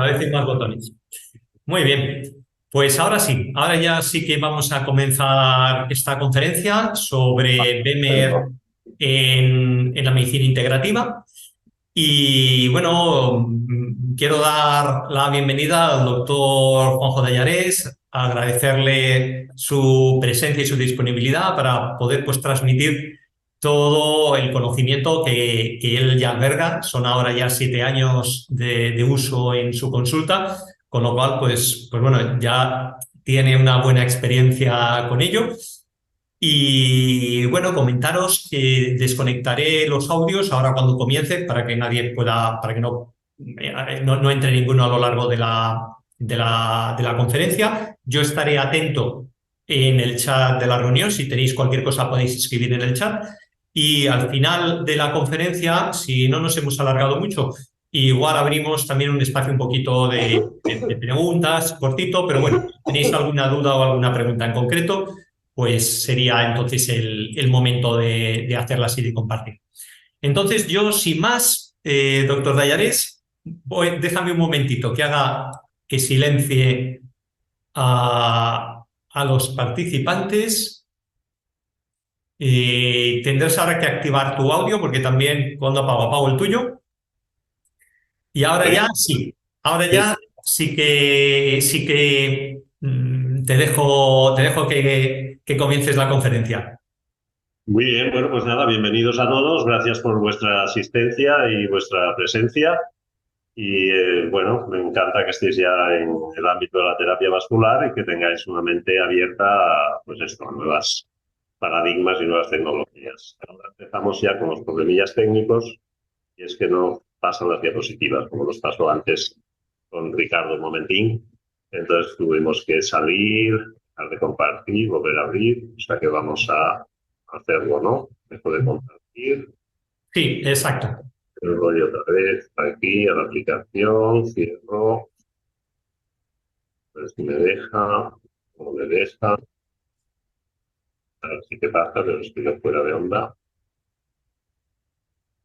Cada vez hay más botones. Muy bien. Pues ahora sí, ahora ya sí que vamos a comenzar esta conferencia sobre BEMER en la medicina integrativa. Y bueno, quiero dar la bienvenida al doctor Juanjo Dallarés, agradecerle su presencia y su disponibilidad para poder pues, transmitir todo el conocimiento que él ya alberga. Son ahora ya 7 años de uso en su consulta, con lo cual, pues bueno, ya tiene una buena experiencia con ello. Y bueno, comentaros que desconectaré los audios ahora cuando comience para que nadie pueda, para que no entre ninguno a lo largo de la conferencia. Yo estaré atento en el chat de la reunión. Si tenéis cualquier cosa podéis escribir en el chat. Y al final de la conferencia, si no nos hemos alargado mucho, igual abrimos también un espacio un poquito de preguntas, cortito, pero bueno, si tenéis alguna duda o alguna pregunta en concreto, pues sería entonces el momento de hacerlas y de compartir. Entonces, yo, sin más, doctor Dallarés, déjame un momentito que silencie a los participantes. Tendrás ahora que activar tu audio porque también cuando apago el tuyo. Y ahora ya sí, ahora ya sí que te dejo que comiences la conferencia. Muy bien, bueno, pues nada, bienvenidos a todos. Gracias por vuestra asistencia y vuestra presencia. Y bueno, me encanta que estéis ya en el ámbito de la terapia vascular y que tengáis una mente abierta a, pues esto, a nuevas paradigmas y nuevas tecnologías. Ahora empezamos ya con los problemillas técnicos y es que no pasan las diapositivas, como nos pasó antes con Ricardo un momentín. Entonces tuvimos que salir, dejar de compartir, volver a abrir, o sea que vamos a hacerlo, ¿no? Dejo de compartir, Sí, exacto. el rollo otra vez aquí a la aplicación, cierro, a ver si me deja, o me deja, a ver si qué pasa, pero estoy fuera de onda.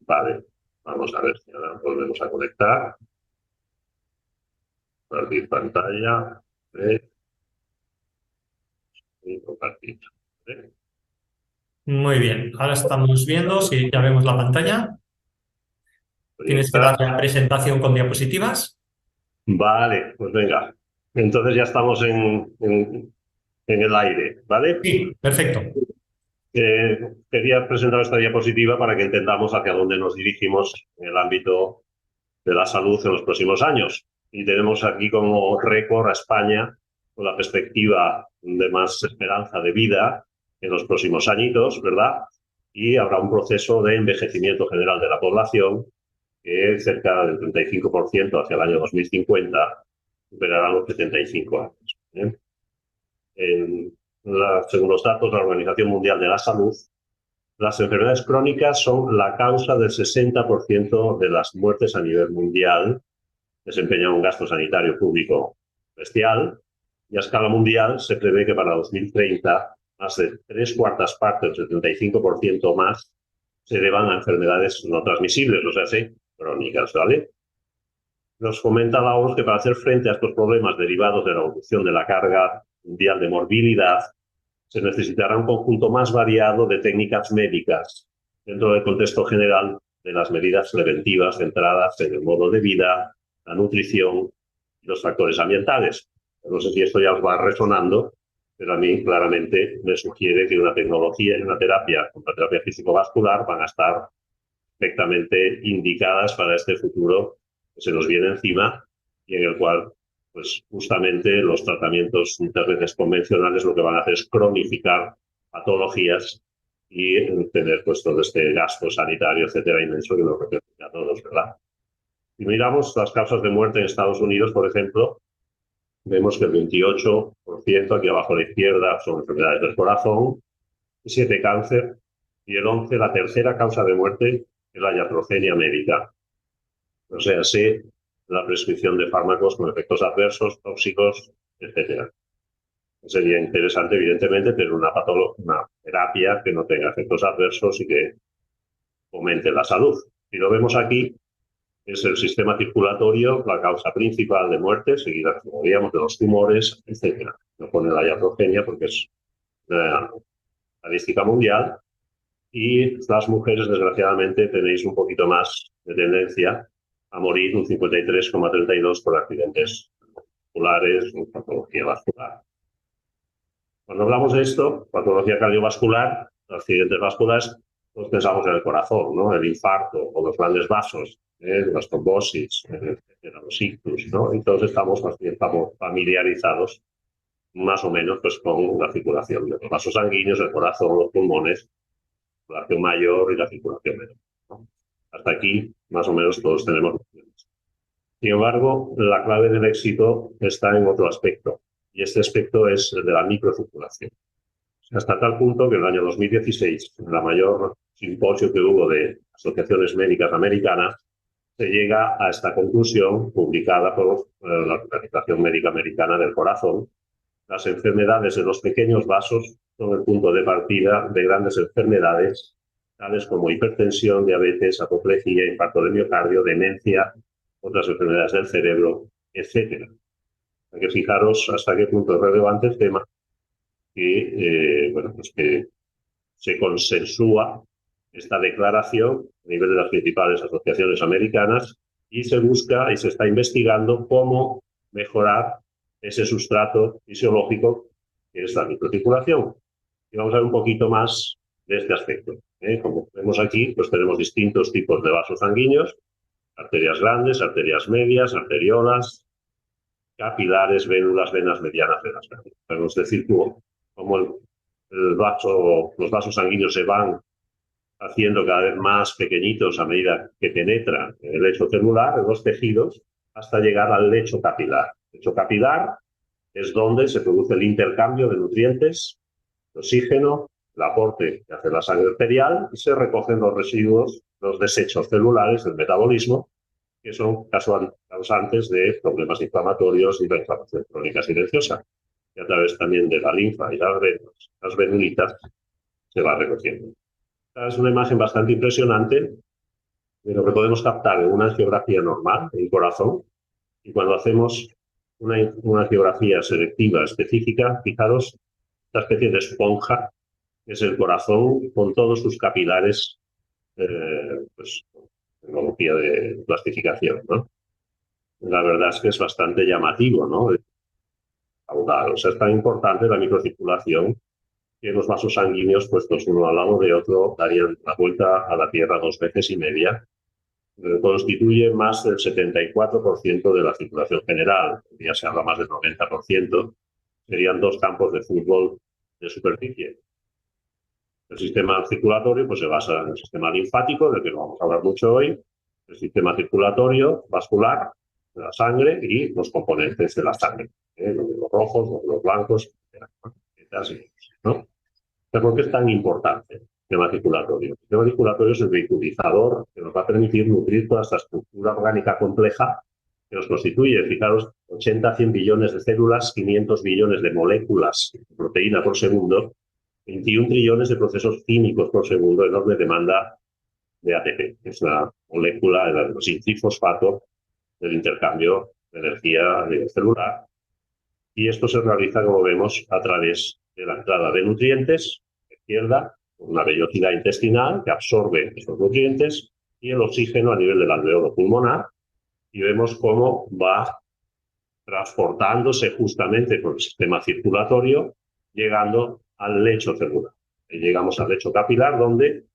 Vale, vamos a ver si ahora volvemos a conectar, compartir pantalla, y compartir. ¿Vale? Muy bien. Ahora estamos viendo, si ya vemos la pantalla. Tienes que Proyectar. darle a presentación con diapositivas. Vale, pues venga. Entonces ya estamos en el aire, ¿vale? Sí, perfecto. Quería presentar esta diapositiva para que entendamos hacia dónde nos dirigimos en el ámbito de la salud en los próximos años. Y tenemos aquí como récord a España con la perspectiva de más esperanza de vida en los próximos añitos, ¿verdad? Y habrá un proceso de envejecimiento general de la población que cerca del 35% hacia el año 2050 superará los 75 años. Según los datos de la Organización Mundial de la Salud, las enfermedades crónicas son la causa del 60% de las muertes a nivel mundial, desempeñan un gasto sanitario público bestial, y a escala mundial se prevé que para 2030 más de 3/4 partes, el 75% más, se deban a enfermedades no transmisibles, o sea, sí, crónicas, ¿vale? Nos comenta la OMS que para hacer frente a estos problemas derivados de la evolución de la carga mundial de morbilidad, se necesitará un conjunto más variado de técnicas médicas dentro del contexto general de las medidas preventivas centradas en el modo de vida, la nutrición y los factores ambientales. No sé si esto ya os va resonando, pero a mí claramente me sugiere que una tecnología y una terapia, como la terapia físico-vascular, van a estar perfectamente indicadas para este futuro que se nos viene encima y en el cual pues justamente los tratamientos muchas veces convencionales lo que van a hacer es cronificar patologías y tener pues todo este gasto sanitario, etcétera, inmenso que nos repercute a todos, ¿verdad? Si miramos las causas de muerte en Estados Unidos, por ejemplo, vemos que el 28%, aquí abajo a la izquierda, son enfermedades del corazón, 7 cáncer, y el 11, la tercera causa de muerte, es la iatrogenia médica. O sea, sí, la prescripción de fármacos con efectos adversos, tóxicos, etcétera. Sería interesante, evidentemente, tener una terapia que no tenga efectos adversos y que fomente la salud. Si lo vemos aquí, es el sistema circulatorio la causa principal de muerte, seguida, como veíamos, de los tumores, etc. No pone la iatrogenia porque es una estadística mundial. Y las mujeres, desgraciadamente, tenéis un poquito más de tendencia a morir, un 53,32 por accidentes vasculares o patología vascular. Cuando hablamos de esto, patología cardiovascular, accidentes vasculares, pues pensamos en el corazón, ¿no? El infarto o los grandes vasos, las trombosis, los ictus, ¿no? Entonces estamos familiarizados más o menos pues, con la circulación de los vasos sanguíneos, el corazón, los pulmones, la circulación mayor y la circulación menor, ¿no? Hasta aquí, más o menos, todos tenemos nociones. Sin embargo, la clave del éxito está en otro aspecto, y este aspecto es el de la microcirculación. Hasta tal punto que en el año 2016, en la mayor simposio que hubo de asociaciones médicas americanas, se llega a esta conclusión publicada por la Organización Médica Americana del Corazón. Las enfermedades de los pequeños vasos son el punto de partida de grandes enfermedades, tales como hipertensión, diabetes, apoplejía, infarto de miocardio, demencia, otras enfermedades del cerebro, etc. Hay que fijaros hasta qué punto es relevante el tema que, bueno, pues que se consensúa esta declaración a nivel de las principales asociaciones americanas y se busca y se está investigando cómo mejorar ese sustrato fisiológico que es la microcirculación. Y vamos a ver un poquito más de este aspecto. Como vemos aquí, pues tenemos distintos tipos de vasos sanguíneos, arterias grandes, arterias medias, arteriolas, capilares, vénulas, venas medianas, venas grandes. Podemos decir cómo los vasos sanguíneos se van haciendo cada vez más pequeñitos a medida que penetra en el lecho celular, en los tejidos, hasta llegar al lecho capilar. El lecho capilar es donde se produce el intercambio de nutrientes, de oxígeno, el aporte que hace la sangre arterial y se recogen los residuos, los desechos celulares del metabolismo, que son causantes de problemas inflamatorios y de inflamación crónica silenciosa. Y a través también de la linfa y las venulitas se va recogiendo. Esta es una imagen bastante impresionante de lo que podemos captar en una angiografía normal del corazón. Y cuando hacemos una angiografía selectiva específica, fijaros, esta especie de esponja que es el corazón con todos sus capilares, pues, tecnología de plastificación, ¿no? La verdad es que es bastante llamativo, ¿no? O sea, es tan importante la microcirculación que los vasos sanguíneos puestos uno al lado de otro darían la vuelta a la Tierra 2 veces y media. Constituye más del 74% de la circulación general, ya se habla más del 90%, serían 2 campos de fútbol de superficie. El sistema circulatorio pues, se basa en el sistema linfático, del que vamos a hablar mucho hoy, el sistema circulatorio vascular, de la sangre y los componentes de la sangre, los rojos, los blancos, etc. ¿No? ¿Por qué es tan importante el sistema circulatorio? El sistema circulatorio es el vehiculizador que nos va a permitir nutrir toda esta estructura orgánica compleja que nos constituye. Fijaros, 80-100 billones de células, 500 billones de moléculas de proteína por segundo, 21 trillones de procesos químicos por segundo, enorme demanda de ATP, que es la molécula, el sin-trifosfato del intercambio de energía a nivel celular. Y esto se realiza, como vemos, a través de la entrada de nutrientes, a la izquierda, una vellosidad intestinal que absorbe esos nutrientes, y el oxígeno a nivel del alveolo pulmonar, y vemos cómo va transportándose justamente por el sistema circulatorio, llegando al lecho celular. Y llegamos al lecho capilar, donde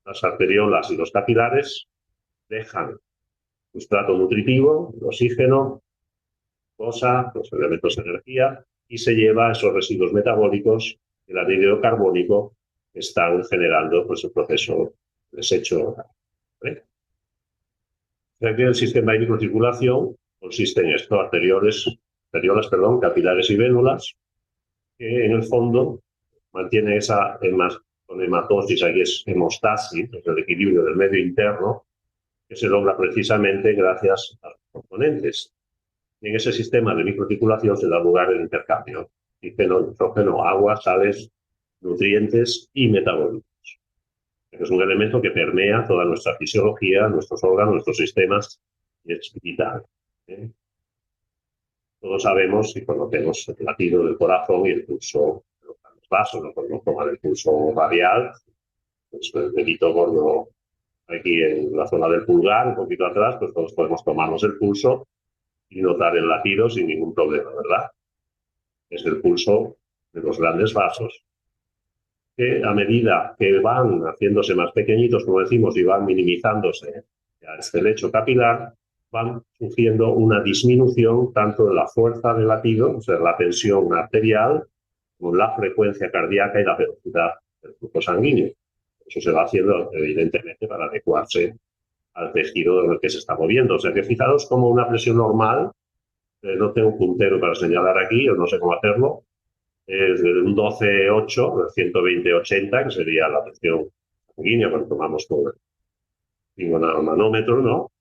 las arteriolas y los capilares dejan sustrato nutritivo, el oxígeno, glucosa, los elementos de energía, y se lleva esos residuos metabólicos, el anhídrido carbónico, que están generando pues, el proceso de desecho. ¿Vale? Aquí el sistema de microcirculación consiste en esto, arteriolas, capilares y vénulas, que en el fondo mantiene esa hematosis, aquí es hemostasis, es el equilibrio del medio interno, que se logra precisamente gracias a los componentes. Y en ese sistema de microcirculación se da lugar el intercambio: oxígeno, nitrógeno, agua, sales, nutrientes y metabolitos. Es un elemento que permea toda nuestra fisiología, nuestros órganos, nuestros sistemas y es vital. Todos sabemos y conocemos el latido del corazón y el pulso de los grandes vasos, no podemos tomar el pulso radial, pues el dedito gordo aquí en la zona del pulgar, un poquito atrás, pues todos podemos tomarnos el pulso y notar el latido sin ningún problema, ¿verdad? Es el pulso de los grandes vasos, que a medida que van haciéndose más pequeñitos, como decimos, y van minimizándose a este lecho capilar, van sufriendo una disminución tanto en la fuerza del latido, o sea, la tensión arterial, como la frecuencia cardíaca y la velocidad del flujo sanguíneo. Eso se va haciendo, evidentemente, para adecuarse al tejido en el que se está moviendo. O sea que fijaros como una presión normal, no tengo un puntero para señalar aquí, o no sé cómo hacerlo, es de un 12,8, de 120,80, que sería la presión sanguínea cuando tomamos con el manómetro, ¿no?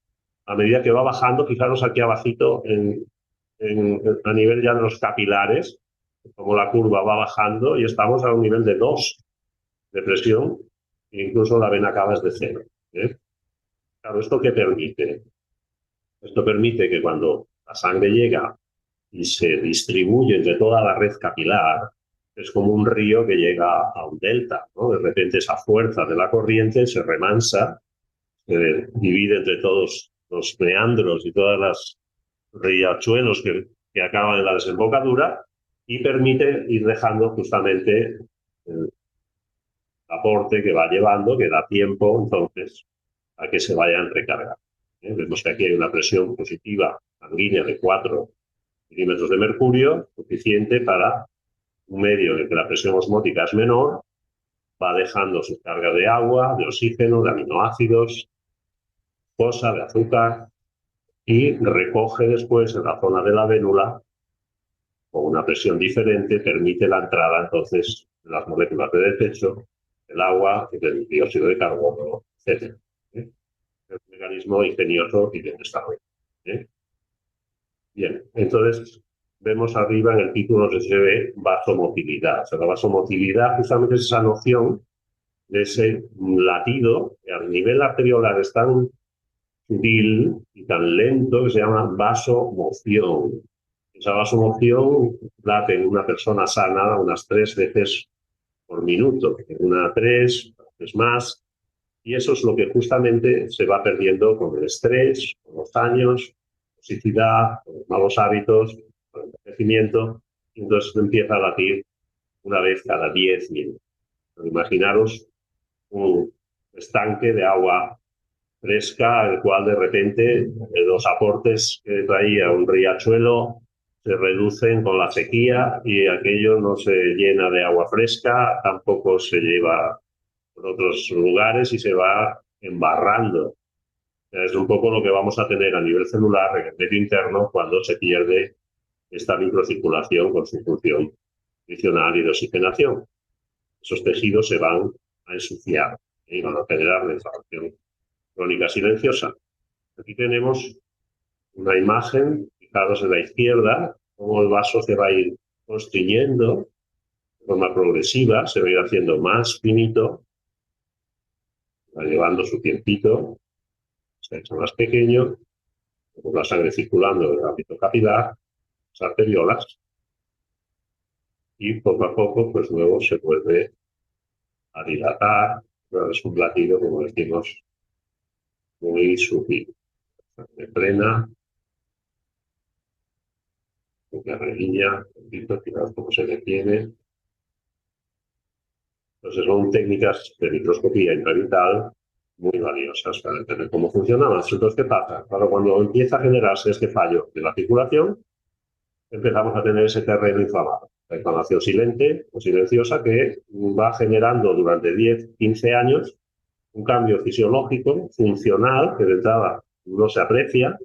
A medida que va bajando, fijaros aquí abajito, a nivel ya de los capilares, como la curva va bajando y estamos a un nivel de 2 de presión, e incluso la vena cava es de 0. Claro, ¿esto qué permite? Esto permite que cuando la sangre llega y se distribuye entre toda la red capilar, es como un río que llega a un delta, ¿no? De repente esa fuerza de la corriente se remansa, se divide entre todos los meandros y todas las riachuelos que acaban en la desembocadura y permite ir dejando justamente el aporte que va llevando, que da tiempo entonces a que se vayan recargando. Vemos que aquí hay una presión positiva sanguínea de 4 milímetros de mercurio, suficiente para un medio en el que la presión osmótica es menor, va dejando su carga de agua, de oxígeno, de aminoácidos, glucosa, de azúcar, y recoge después en la zona de la vérula, con una presión diferente, permite la entrada entonces de las moléculas de desecho, del agua, del dióxido de carbono, etc. Es un mecanismo ingenioso y bien desarrollado. Bien, entonces vemos arriba en el título que se ve vasomotilidad. O sea, la vasomotilidad justamente es esa noción de ese latido que a nivel arteriolar es tan sutil y tan lento que se llama vasomoción. Esa vasomoción late en una persona sana unas 3 veces por minuto, en una 3 veces más, y eso es lo que justamente se va perdiendo con el estrés, con los años, toxicidad, con los malos hábitos, con el envejecimiento, y entonces empieza a latir una vez cada 10 minutos. Imaginaros un estanque de agua fresca, el cual de repente los aportes que traía un riachuelo se reducen con la sequía y aquello no se llena de agua fresca, tampoco se lleva por otros lugares y se va embarrando. Es un poco lo que vamos a tener a nivel celular en el medio interno cuando se pierde esta microcirculación con su función nutricional y de oxigenación. Esos tejidos se van a ensuciar y van a generar la inflamación crónica silenciosa. Aquí tenemos una imagen, fijaros en la izquierda, cómo el vaso se va a ir constriñendo de forma progresiva, se va a ir haciendo más finito, va llevando su tiempito, se ha hecho más pequeño, con la sangre circulando en el ámbito capilar, las arteriolas, y poco a poco, pues luego se vuelve a dilatar, pero es un latido, como decimos, muy sutil. Se frena, una reguilla, fijaos cómo se detiene. Entonces son técnicas de microscopía intravital muy valiosas para entender cómo funciona más. Entonces, ¿qué pasa? Claro, cuando empieza a generarse este fallo de la circulación, empezamos a tener ese terreno inflamado. La inflamación silente o silenciosa que va generando durante 10, 15 años un cambio fisiológico, funcional, que de entrada no se aprecia,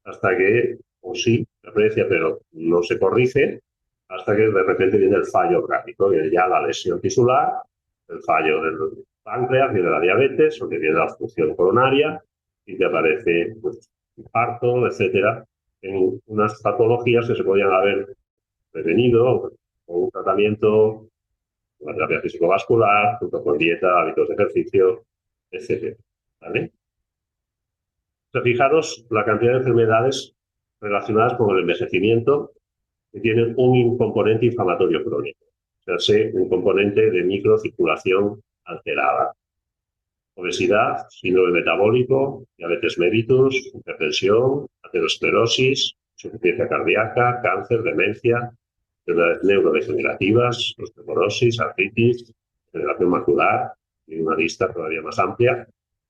hasta que, o sí, se aprecia, pero no se corrige, hasta que de repente viene el fallo orgánico, viene ya la lesión tisular, el fallo del páncreas, viene la diabetes, o que viene la función coronaria, y que aparece pues, infarto, etcétera, en unas patologías que se podían haber prevenido con un tratamiento, una terapia físico-vascular, junto con dieta, hábitos de ejercicio, etcétera. ¿Vale? Fijaros la cantidad de enfermedades relacionadas con el envejecimiento que tienen un componente inflamatorio crónico, o sea, un componente de microcirculación alterada. Obesidad, síndrome metabólico, diabetes mellitus, hipertensión, aterosclerosis, insuficiencia cardíaca, cáncer, demencia, enfermedades neurodegenerativas, osteoporosis, artritis, degeneración macular y una lista todavía más amplia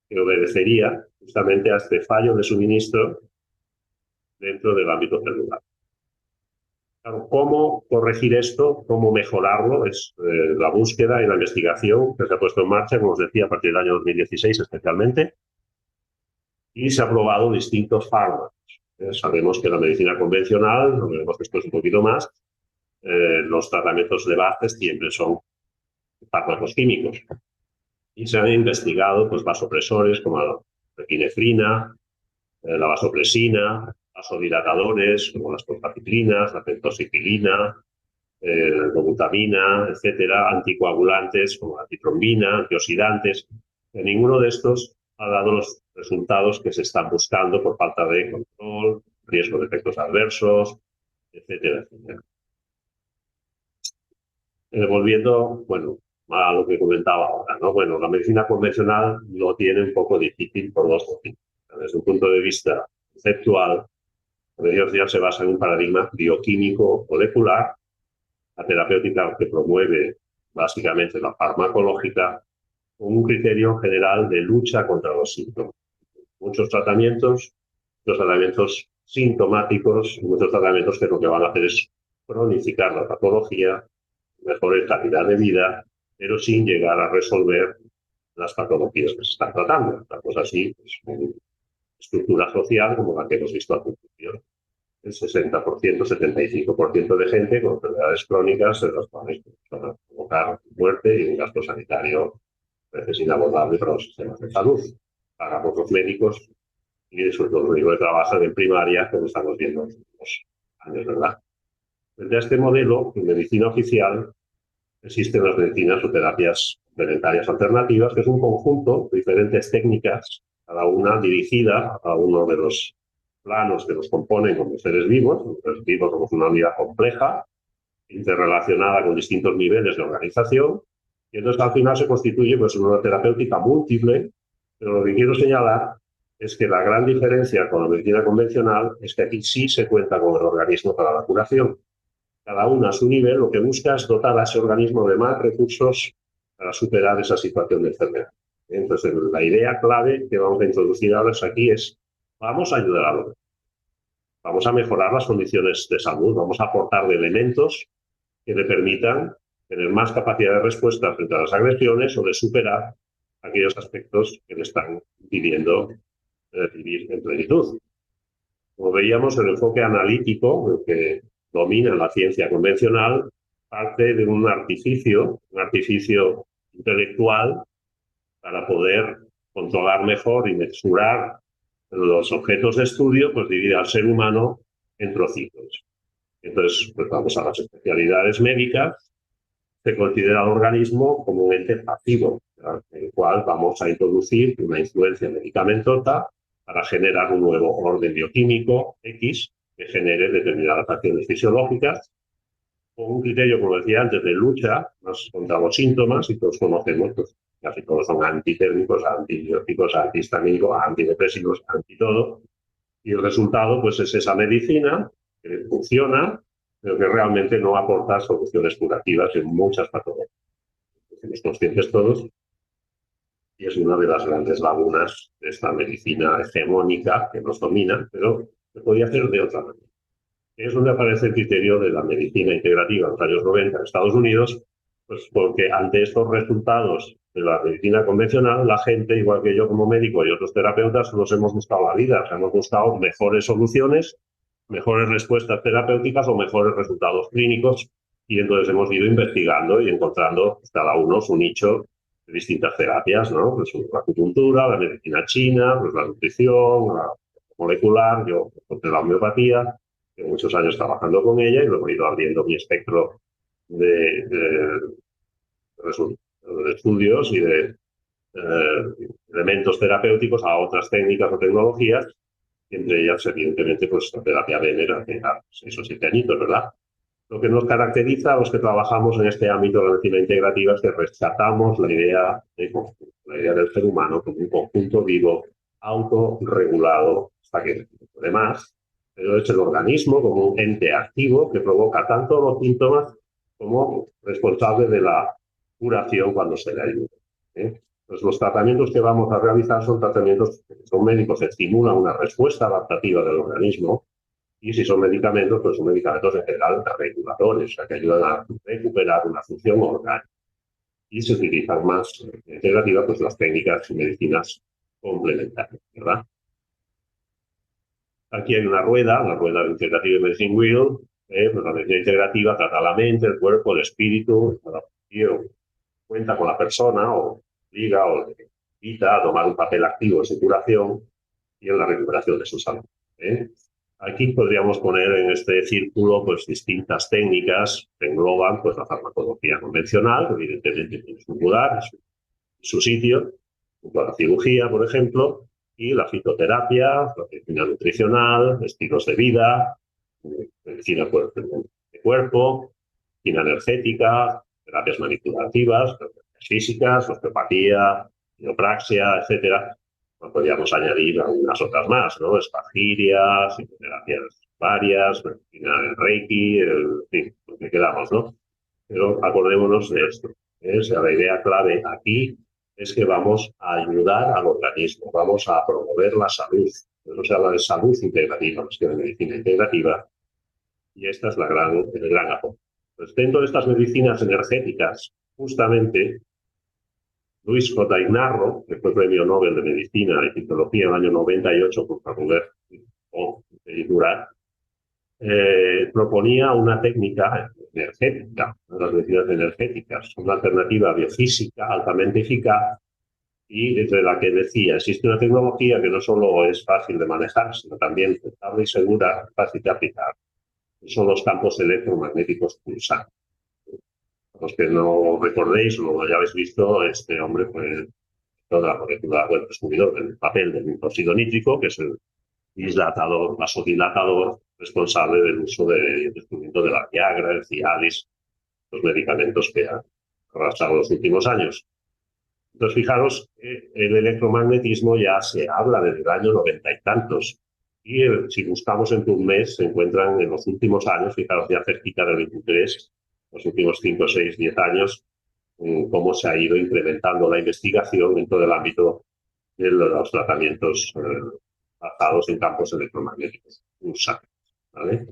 que obedecería justamente a este fallo de suministro dentro del ámbito celular. Claro, ¿cómo corregir esto? ¿Cómo mejorarlo? Es la búsqueda y la investigación que se ha puesto en marcha, como os decía, a partir del año 2016 especialmente, y se ha probado distintos fármacos. Sabemos que la medicina convencional, lo veremos después un poquito más, los tratamientos de base siempre son fármacos químicos. Y se han investigado pues, vasopresores como la epinefrina, la vasopresina, vasodilatadores como las prostacyclinas, la pentoxicilina, la dobutamina, etcétera, anticoagulantes como la titrombina, antioxidantes. Ninguno de estos ha dado los resultados que se están buscando por falta de control, riesgo de efectos adversos, etcétera, etcétera. Volviendo, bueno, a lo que comentaba ahora, ¿no? Bueno, la medicina convencional lo tiene un poco difícil por dos motivos. Desde un punto de vista conceptual, la medicina convencional se basa en un paradigma bioquímico molecular, la terapéutica que promueve básicamente la farmacológica, con un criterio general de lucha contra los síntomas. Muchos tratamientos sintomáticos, muchos tratamientos que lo que van a hacer es cronificar la patología, mejorar calidad de vida, pero sin llegar a resolver las patologías que se están tratando. Una cosa así, pues, con estructura social como la que hemos visto al principio. El 60%, 75% de gente con enfermedades crónicas de las cuales van a provocar muerte y un gasto sanitario inabordable para los sistemas de salud. Pagamos los médicos y sobre todo los médicos que trabajan en primaria, como estamos viendo en los últimos años, ¿verdad? Frente a este modelo, en medicina oficial, existen las medicinas o terapias complementarias alternativas, que es un conjunto de diferentes técnicas, cada una dirigida a uno de los planos que nos componen como seres vivos. Los seres vivos somos una unidad compleja, interrelacionada con distintos niveles de organización, y entonces al final se constituye pues, una terapéutica múltiple, pero lo que quiero señalar es que la gran diferencia con la medicina convencional es que aquí sí se cuenta con el organismo para la curación. Cada una a su nivel lo que busca es dotar a ese organismo de más recursos para superar esa situación de enfermedad. Entonces, la idea clave que vamos a introducir ahora aquí es, vamos a ayudar al organismo, vamos a mejorar las condiciones de salud, vamos a aportar elementos que le permitan tener más capacidad de respuesta frente a las agresiones o de superar aquellos aspectos que le están impidiendo vivir en plenitud. Como veíamos, el enfoque analítico, el que domina la ciencia convencional, parte de un artificio intelectual para poder controlar mejor y mesurar los objetos de estudio, pues divide al ser humano en trocitos. Entonces, pues vamos a las especialidades médicas, se considera al organismo como un ente pasivo, en el cual vamos a introducir una influencia medicamentosa para generar un nuevo orden bioquímico X que genere determinadas acciones fisiológicas con un criterio, como decía antes, de lucha más contra los síntomas, y todos conocemos, pues casi todos son antitérmicos, antibióticos, antihistamínicos, antidepresivos, antitodo, y el resultado pues es esa medicina que funciona, pero que realmente no aporta soluciones curativas en muchas patologías. Somos conscientes todos, y es una de las grandes lagunas de esta medicina hegemónica que nos domina, pero se podía hacer de otra manera. Es donde aparece el criterio de la medicina integrativa en los años 90 en Estados Unidos, pues porque ante estos resultados de la medicina convencional, la gente, igual que yo como médico y otros terapeutas, nos hemos buscado la vida, hemos buscado mejores soluciones, mejores respuestas terapéuticas o mejores resultados clínicos, y entonces hemos ido investigando y encontrando cada uno su nicho de distintas terapias, ¿no? Pues la acupuntura, la medicina china, pues la nutrición, la molecular, yo encontré la homeopatía, tengo muchos años trabajando con ella y luego he ido abriendo mi espectro de estudios y de elementos terapéuticos a otras técnicas o tecnologías, y entre ellas, evidentemente, pues la terapia Benner hace 6 o 7 añitos, ¿verdad? Lo que nos caracteriza a los que trabajamos en este ámbito de la medicina integrativa es que rescatamos la idea del ser humano como un conjunto vivo, autorregulado, hasta que además, pero es el organismo como un ente activo que provoca tanto los síntomas como responsable de la curación cuando se le ayuda. Pues los tratamientos que vamos a realizar son tratamientos que son médicos, estimulan una respuesta adaptativa del organismo, y si son medicamentos, pues son medicamentos en general reguladores, o sea, que ayudan a recuperar una función orgánica. Y se utilizan más en integrativa pues las técnicas y medicinas complementarias, ¿verdad? Aquí hay una rueda, la rueda de Integrative Medicine Wheel. Pues la medicina integrativa trata la mente, el cuerpo, el espíritu, cuenta con la persona o obliga o le invita a tomar un papel activo en su curación y en la recuperación de su salud. Aquí podríamos poner en este círculo pues distintas técnicas que engloban pues la farmacología convencional, que evidentemente tiene su lugar, su sitio, junto a la cirugía, por ejemplo, y la fitoterapia, la medicina nutricional, estilos de vida, medicina de cuerpo, medicina energética, terapias manipulativas, terapias físicas, osteopatía, quiropraxia, etcétera. Podríamos añadir algunas otras más, ¿no? Espagirias, terapias varias, medicina del Reiki, en fin, lo que quedamos, ¿no? Pero acordémonos de esto. La idea clave aquí es que vamos a ayudar al organismo, vamos a promover la salud. No se habla de salud integrativa, más que de medicina integrativa, y esta es el gran aporte. Pues dentro de estas medicinas energéticas, justamente, Luis J. Ignarro, que fue premio Nobel de Medicina y Fisiología en el año 98 por Robert Durat, proponía una técnica energética, las medicinas energéticas, una alternativa biofísica altamente eficaz y entre la que decía, existe una tecnología que no solo es fácil de manejar, sino también estable y segura, fácil de aplicar. Son los campos electromagnéticos pulsantes. Los que no recordéis o no lo hayáis visto, este hombre fue toda la molécula, el descubridor del papel del óxido nítrico, que es el vasodilatador responsable del uso del descubrimiento de la Viagra, el Cialis, los medicamentos que han arrastrado los últimos años. Entonces, fijaros, el electromagnetismo ya se habla desde el año 90 y tantos. Y si buscamos en PubMed, se encuentran en los últimos años, fijaros ya cerquita del 23, los últimos 5, 6, 10 años, cómo se ha ido incrementando la investigación dentro del ámbito de los tratamientos basados en campos electromagnéticos pulsantes, ¿vale?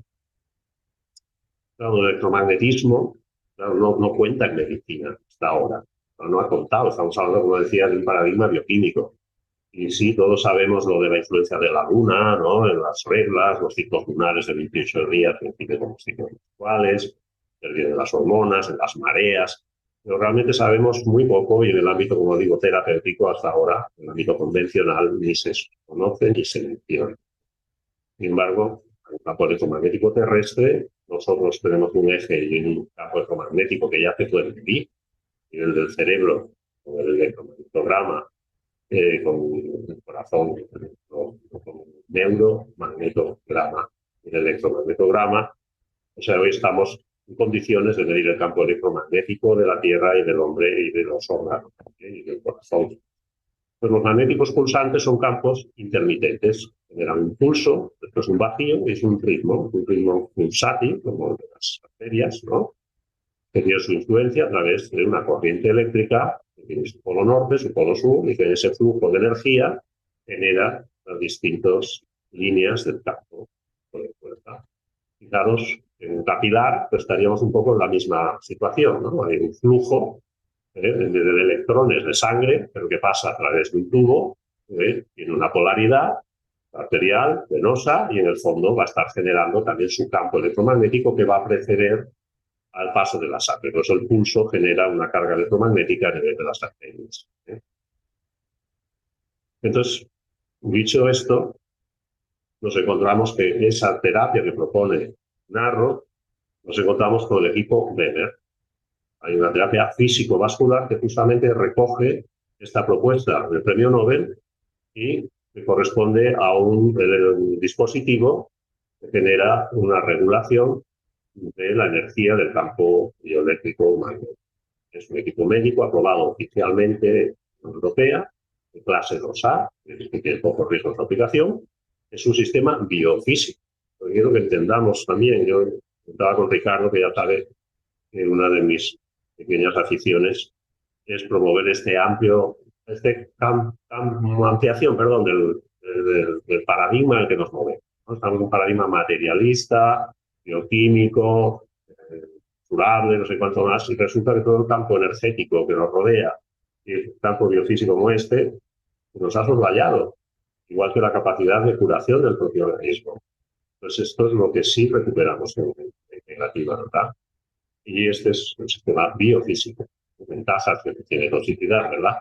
Claro, el electromagnetismo no cuenta en medicina hasta ahora, no ha contado, estamos hablando, como decía, de un paradigma bioquímico. Y sí, todos sabemos lo de la influencia de la luna, ¿no? En las reglas, los ciclos lunares de 28 días, coinciden con los ciclos menstruales, el día de las hormonas, en las mareas, pero realmente sabemos muy poco y en el ámbito, como digo, terapéutico hasta ahora, en el ámbito convencional, ni se conoce ni se menciona. Sin embargo, en el campo electromagnético terrestre, nosotros tenemos un eje y un campo electromagnético que ya se puede medir, a nivel del cerebro, con el electromagnetograma, con el corazón, con el neuromagnetograma y el electromagnetograma. O sea, hoy estamos en condiciones de medir el campo electromagnético de la Tierra y del hombre y de los órganos y del corazón. Pues los magnéticos pulsantes son campos intermitentes, generan un pulso, esto es un vacío y es un ritmo pulsátil, como el de las arterias, ¿no? Que tiene su influencia a través de una corriente eléctrica que tiene su polo norte, su polo sur, y que ese flujo de energía genera las distintas líneas del campo de fuerza. Fijaros, en un capilar pues estaríamos un poco en la misma situación, ¿no? Hay un flujo de electrones de sangre, pero que pasa a través de un tubo, tiene una polaridad arterial, venosa, y en el fondo va a estar generando también su campo electromagnético que va a preceder al paso de la sangre. Por eso el pulso genera una carga electromagnética a nivel de las arterias. Entonces, dicho esto, nos encontramos que esa terapia que propone Narro, nos encontramos con el equipo Benner. Hay una terapia físico-vascular que justamente recoge esta propuesta del premio Nobel y que corresponde a un dispositivo que genera una regulación de la energía del campo bioeléctrico humano. Es un equipo médico aprobado oficialmente en la Unión Europea, de clase 2A, es decir, que tiene pocos riesgos de aplicación. Es un sistema biofísico. Quiero que entendamos también, yo estaba con Ricardo, que ya sabe que una de mis pequeñas aficiones es promover ampliación, perdón, del paradigma en el que nos movemos, ¿no? Estamos en un paradigma materialista, bioquímico, durable, no sé cuánto más, y resulta que todo el campo energético que nos rodea y el campo biofísico como este nos ha soslayado, igual que la capacidad de curación del propio organismo. Entonces esto es lo que sí recuperamos en integrativa, ¿verdad? Y este es un sistema biofísico. Ventajas que tiene toxicidad, ¿verdad?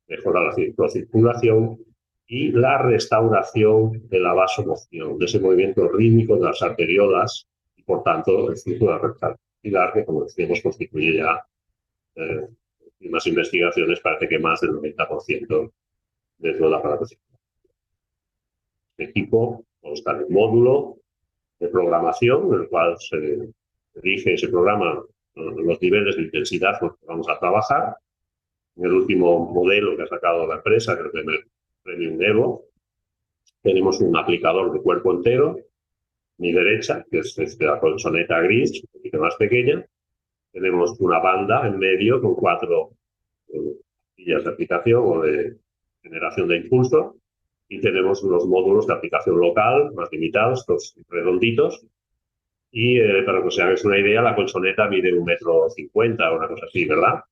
Mejora la circulación y la restauración de la vasomoción, de ese movimiento rítmico de las arteriolas y, por tanto, el flujo de rectal capilar, que, como decíamos, constituye ya unas investigaciones, parece que más del 90% de toda la aparato circulatorio. Este equipo consta de un módulo de programación, en el cual se elige ese programa los niveles de intensidad con los que vamos a trabajar. En el último modelo que ha sacado la empresa, que es el Premium Evo, tenemos un aplicador de cuerpo entero, mi derecha, que es la colchoneta gris, un poquito más pequeña. Tenemos una banda en medio con 4 pastillas de aplicación o de generación de impulso, y tenemos unos módulos de aplicación local más limitados, estos redonditos. Y para que os hagáis una idea, la colchoneta mide 1,50 m o una cosa así, ¿verdad?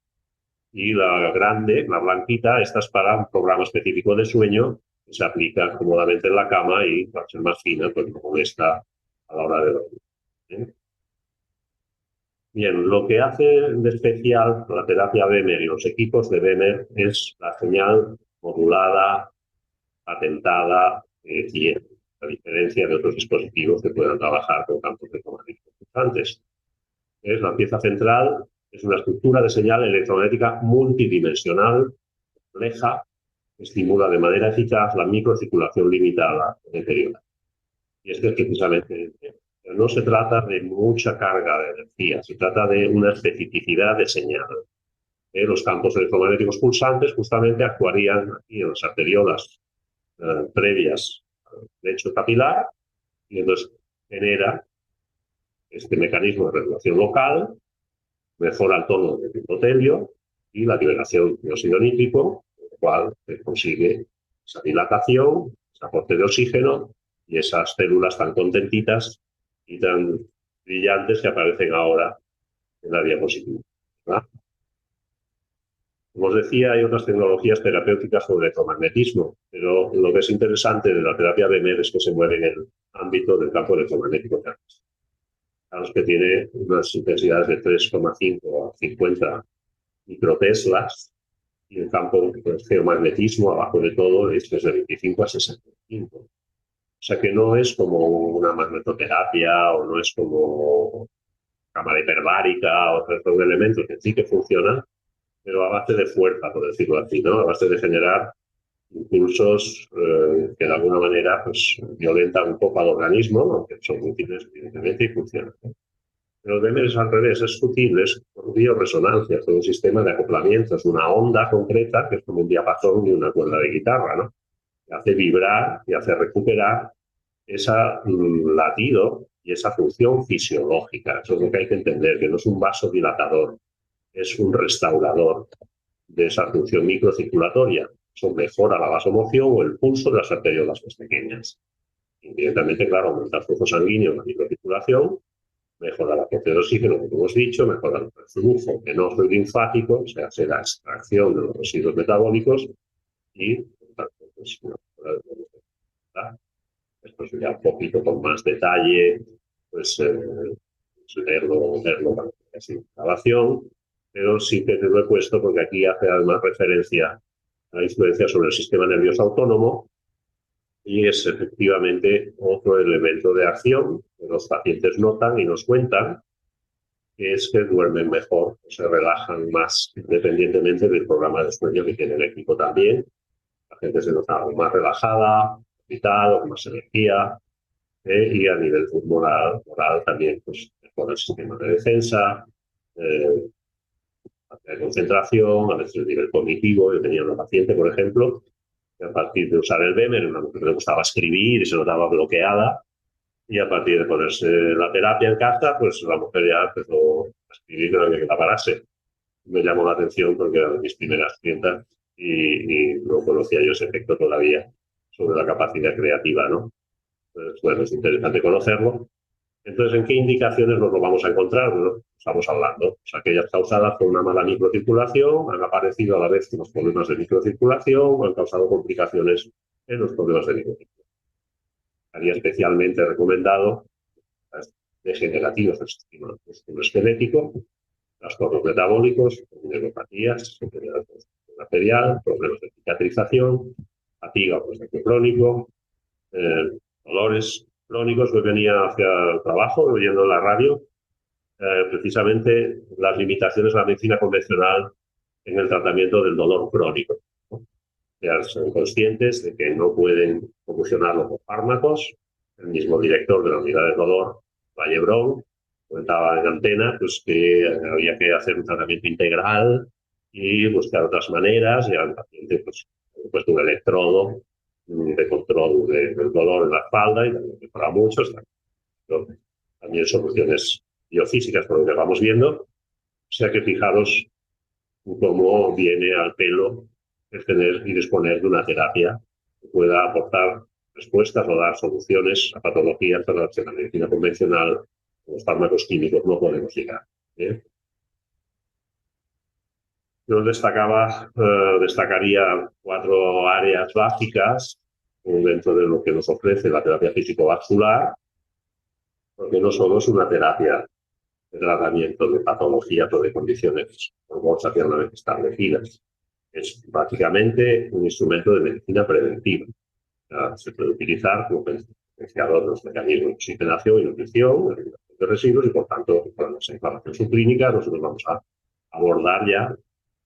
Y la grande, la blanquita, esta es para un programa específico de sueño que se aplica cómodamente en la cama y, para ser más fina, pues no molesta a la hora de dormir, ¿eh? Bien, lo que hace de especial la terapia BEMER y los equipos de BEMER es la señal modulada, patentada, a diferencia de otros dispositivos que puedan trabajar con campos electromagnéticos pulsantes. La pieza central es una estructura de señal electromagnética multidimensional, compleja, que estimula de manera eficaz la microcirculación limitada anterior. Y este es precisamente, no se trata de mucha carga de energía, se trata de una especificidad de señal. Los campos electromagnéticos pulsantes justamente actuarían aquí en las arteriolas previas al lecho capilar, y entonces genera este mecanismo de regulación local, mejora el tono del endotelio y la liberación de óxido nítrico, con lo cual se consigue esa dilatación, ese aporte de oxígeno y esas células tan contentitas y tan brillantes que aparecen ahora en la diapositiva, ¿verdad? Como os decía, hay otras tecnologías terapéuticas con electromagnetismo, pero lo que es interesante de la terapia BEMER es que se mueve en el ámbito del campo electromagnético terrestre. A los que tiene unas intensidades de 3,5 a 50 microteslas, y el campo de geomagnetismo, abajo de todo, es desde 25 a 65. O sea que no es como una magnetoterapia o no es como cámara hiperbárica o otros elementos que sí que funcionan, pero a base de fuerza, por decirlo así, ¿no? A base de generar impulsos que de alguna manera pues, violentan un poco al organismo, aunque son útiles evidentemente y funcionan. Pero el BEMER es al revés, es sutil, es por bioresonancia, es un sistema de acoplamiento, es una onda concreta que es como un diapasón de una cuerda de guitarra, ¿no? Que hace vibrar y hace recuperar ese latido y esa función fisiológica. Eso es lo que hay que entender, que no es un vasodilatador, es un restaurador de esa función microcirculatoria. Eso mejora la vasomoción o el pulso de las arteriolas más pequeñas. Indirectamente, claro, aumenta el flujo sanguíneo, la microcirculación, mejora la aporte de oxígeno, como hemos dicho, mejora el flujo venoso y linfático, o sea, hace la extracción de los residuos metabólicos y, por tanto, pues, esto sería un poquito con más detalle, pues verlo así en grabación, pero sí que te lo he puesto porque aquí hace además referencia a la influencia sobre el sistema nervioso autónomo y es efectivamente otro elemento de acción que los pacientes notan y nos cuentan, que es que duermen mejor, o se relajan más, independientemente del programa de sueño que tiene el equipo también. La gente se nota algo más relajada, vital, con más energía, y a nivel moral también, pues mejora el sistema de defensa, de concentración, a veces el nivel cognitivo. Yo tenía una paciente, por ejemplo, que a partir de usar el BEMER, una mujer que le gustaba escribir y se notaba bloqueada, y a partir de ponerse la terapia en casa, pues la mujer ya empezó a escribir, que no había que la parase. Me llamó la atención porque eran mis primeras clientas y no conocía yo ese efecto todavía sobre la capacidad creativa, ¿no? Entonces, bueno, es interesante conocerlo. Entonces, ¿en qué indicaciones nos lo vamos a encontrar? Bueno, estamos hablando. Pues aquellas causadas por una mala microcirculación han aparecido a la vez los problemas de microcirculación o han causado complicaciones en los problemas de microcirculación. Estaría especialmente recomendado las degenerativas del sistema esquelético, trastornos metabólicos, neuropatías, enfermedad arterial, problemas de cicatrización, fatiga o estrés crónico, dolores crónicos. Hoy venía hacia el trabajo, oyendo la radio, precisamente las limitaciones de la medicina convencional en el tratamiento del dolor crónico, ¿no? Ya son conscientes de que no pueden promocionarlo con fármacos. El mismo director de la unidad de dolor, Vallebrón, comentaba en antena pues, que había que hacer un tratamiento integral y buscar otras maneras. Y al paciente pues, puesto un electrodo de control del dolor en la espalda y también mejora mucho. También soluciones biofísicas por lo que vamos viendo. O sea que fijaros cómo viene al pelo el tener y disponer de una terapia que pueda aportar respuestas o dar soluciones a patologías a las que la medicina convencional, los fármacos químicos, no podemos llegar. Yo destacaría 4 áreas básicas dentro de lo que nos ofrece la terapia físico-vascular, porque no solo es una terapia de tratamiento de patologías o de condiciones organizacionalmente establecidas. Es básicamente un instrumento de medicina preventiva. Se puede utilizar como potenciador de los mecanismos de oxigenación y nutrición, de residuos, y por tanto, con esa inflamación subclínica, nosotros vamos a abordar ya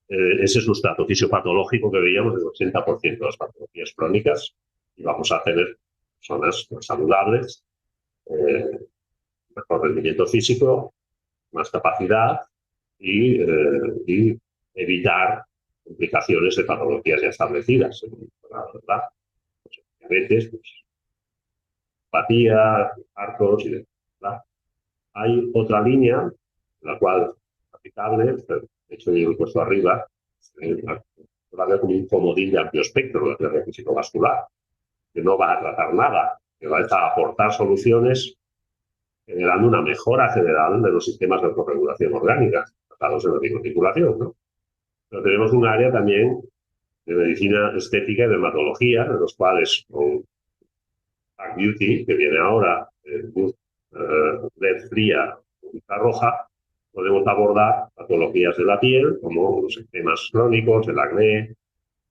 ese sustrato fisiopatológico que veíamos del 80% de las patologías crónicas, y vamos a tener personas más saludables, mejor rendimiento físico, más capacidad y evitar complicaciones de patologías ya establecidas. La verdad, pues, diabetes, pues, apatía, arcos y demás. Hay otra línea, la cual es aplicable, de hecho yo lo he puesto arriba, la veo como un comodín de amplio espectro, la terapia físico-vascular, que no va a tratar nada, que va a aportar soluciones generando una mejora general de los sistemas de autorregulación orgánica, basados en la microcirculación, ¿no? Pero tenemos un área también de medicina estética y dermatología, en los cuales con Dark Beauty, que viene ahora, LED fría, infrarroja, podemos abordar patologías de la piel, como los eczemas crónicos, el acné,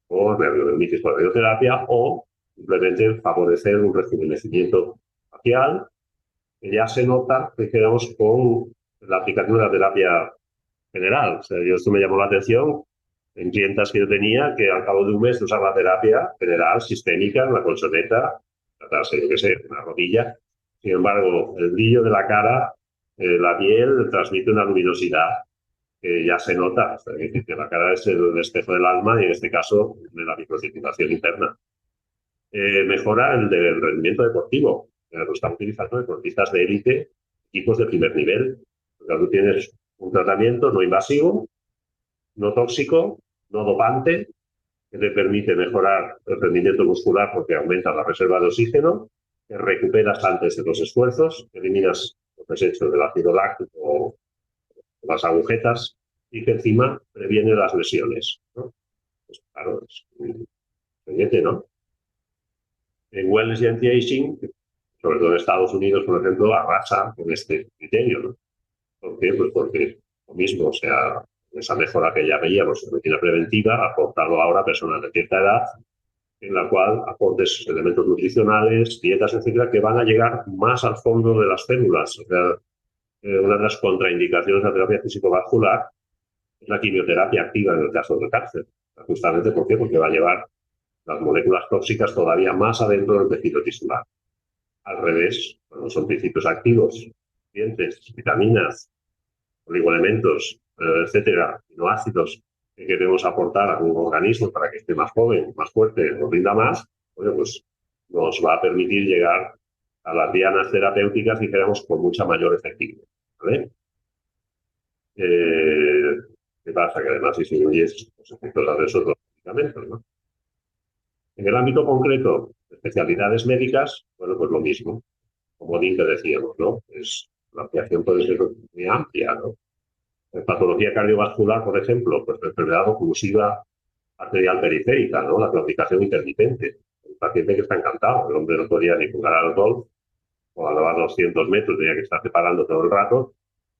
o neurodermitis por radioterapia, o simplemente favorecer un rejuvenecimiento facial, que ya se nota, digamos, con la aplicación de la terapia general. O sea, esto me llamó la atención en clientas que yo tenía, que al cabo de un mes de usar la terapia general, sistémica, en la colchoneta, tratarse, yo qué sé, una rodilla. Sin embargo, el brillo de la cara, la piel, transmite una luminosidad que ya se nota. O sea, que la cara es el espejo del alma y en este caso de la microcirculación interna. Mejora el del rendimiento deportivo. Lo están utilizando deportistas de élite, equipos de primer nivel. Porque tú tienes un tratamiento no invasivo, no tóxico, no dopante, que te permite mejorar el rendimiento muscular porque aumenta la reserva de oxígeno, que recuperas antes de los esfuerzos, que eliminas los desechos del ácido láctico o las agujetas, y que encima previene las lesiones, ¿no? Pues claro, es pendiente, ¿no? En wellness y anti-aging, sobre todo en Estados Unidos, por ejemplo, arrasa con este criterio, ¿no? ¿Por qué? Pues porque lo mismo, o sea, esa mejora que ya veíamos en medicina preventiva, aportarlo ahora a personas de cierta edad, en la cual aportes elementos nutricionales, dietas, etcétera, que van a llegar más al fondo de las células. O sea, una de las contraindicaciones de la terapia físico-vascular es la quimioterapia activa en el caso del cáncer. Justamente, ¿por qué? Porque va a llevar las moléculas tóxicas todavía más adentro del tejido tisular. Al revés, cuando son principios activos, nutrientes, vitaminas, oligoelementos, etcétera, aminoácidos que queremos aportar a un organismo para que esté más joven, más fuerte, nos rinda más, bueno, pues nos va a permitir llegar a las dianas terapéuticas, dijéramos, con mucha mayor efectividad. ¿Vale? ¿Qué pasa? Que además disminuyes los efectos adversos de los medicamentos, ¿no? En el ámbito concreto de especialidades médicas, bueno, pues lo mismo. Como que decíamos, ¿no? La ampliación puede ser muy amplia, ¿no? En patología cardiovascular, por ejemplo, pues la enfermedad oclusiva arterial periférica, ¿no? La claudicación intermitente. El paciente que está encantado, el hombre no podía ni jugar al golf o a lavar 200 metros, tenía que estar separando todo el rato,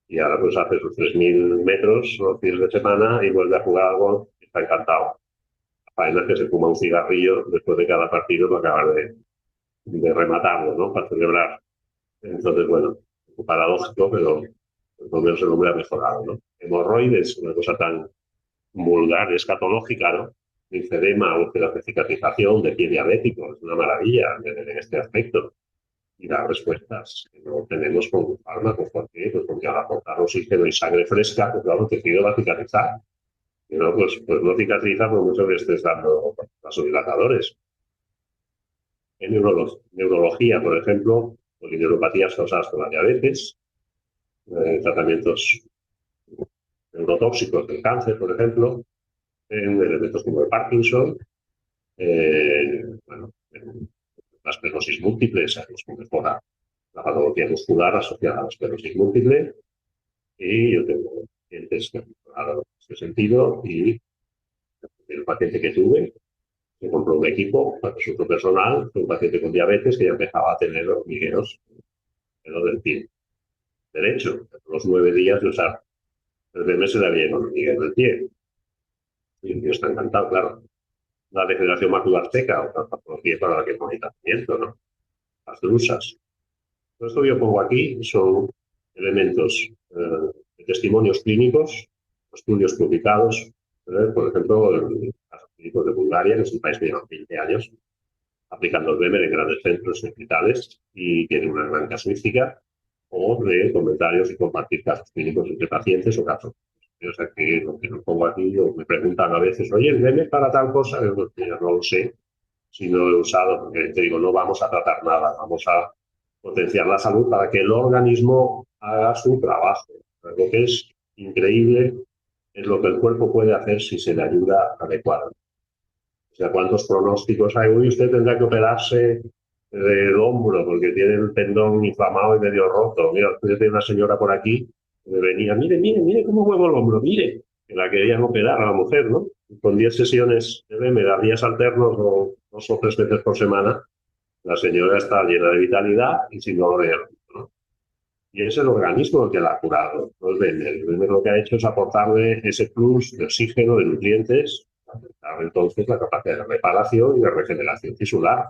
y ahora pues hace sus 3.000 metros los fines de semana y vuelve a jugar al golf y está encantado. Faena que se fuma un cigarrillo después de cada partido para acabar de rematarlo, ¿no? Para celebrar. Entonces, bueno, un paradójico, pero por lo menos el hombre ha mejorado, ¿no? Hemorroides, una cosa tan vulgar, escatológica, ¿no? Linfedema, úlcera de cicatrización, de pie diabético, es una maravilla en este aspecto. Y las respuestas que no tenemos con fármacos. ¿Por qué? Pues porque al aportar oxígeno y sangre fresca, pues claro, el tejido va a cicatrizar. Y no, pues no cicatriza por mucho que estés dando vasodilatadores. En neurología, por ejemplo, polineuropatías causadas por la diabetes, tratamientos neurotóxicos del cáncer, por ejemplo, en elementos como el Parkinson, bueno, en la esclerosis múltiple, sabemos que mejora la patología muscular asociada a la esclerosis múltiple, y yo tengo pacientes que han mejorado en ese sentido, y el paciente que tuve, se compró un equipo para su personal, fue un paciente con diabetes que ya empezaba a tener hormigueos en lo del pie derecho. A los 9 días de usar el BMS le había ido hormigueo del pie. Y el tío está encantado, claro. La degeneración macular seca, otra patología para la que no hay tratamiento, ¿no? Las drusas. Todo esto que yo pongo aquí son elementos de testimonios clínicos, estudios publicados, por ejemplo, en casos clínicos de Bulgaria, que es un país que lleva 20 años aplicando el BEMER en grandes centros hospitales y tiene una gran casuística, o de comentarios y compartir casos clínicos entre pacientes o casos. O sea, que lo que no pongo aquí, me preguntan a veces, oye, ¿el BEMER para tal cosa? Yo no lo sé, si no lo he usado, porque te digo, no vamos a tratar nada, vamos a potenciar la salud para que el organismo haga su trabajo. Lo que es increíble es lo que el cuerpo puede hacer si se le ayuda adecuadamente. O sea, ¿cuántos pronósticos hay? Uy, usted tendrá que operarse del hombro porque tiene el tendón inflamado y medio roto. Mira, usted tiene una señora por aquí que me venía, mire cómo muevo el hombro, mire, que la querían operar a la mujer, ¿no? Con 10 sesiones de BEMER, días alternos o 2 o 3 veces por semana, la señora está llena de vitalidad y sin dolor de hombro, ¿no? Y es el organismo el que la ha curado, no el BEMER. El BEMER lo que ha hecho es aportarle ese plus de oxígeno, de nutrientes, entonces la capacidad de reparación y de regeneración tisular.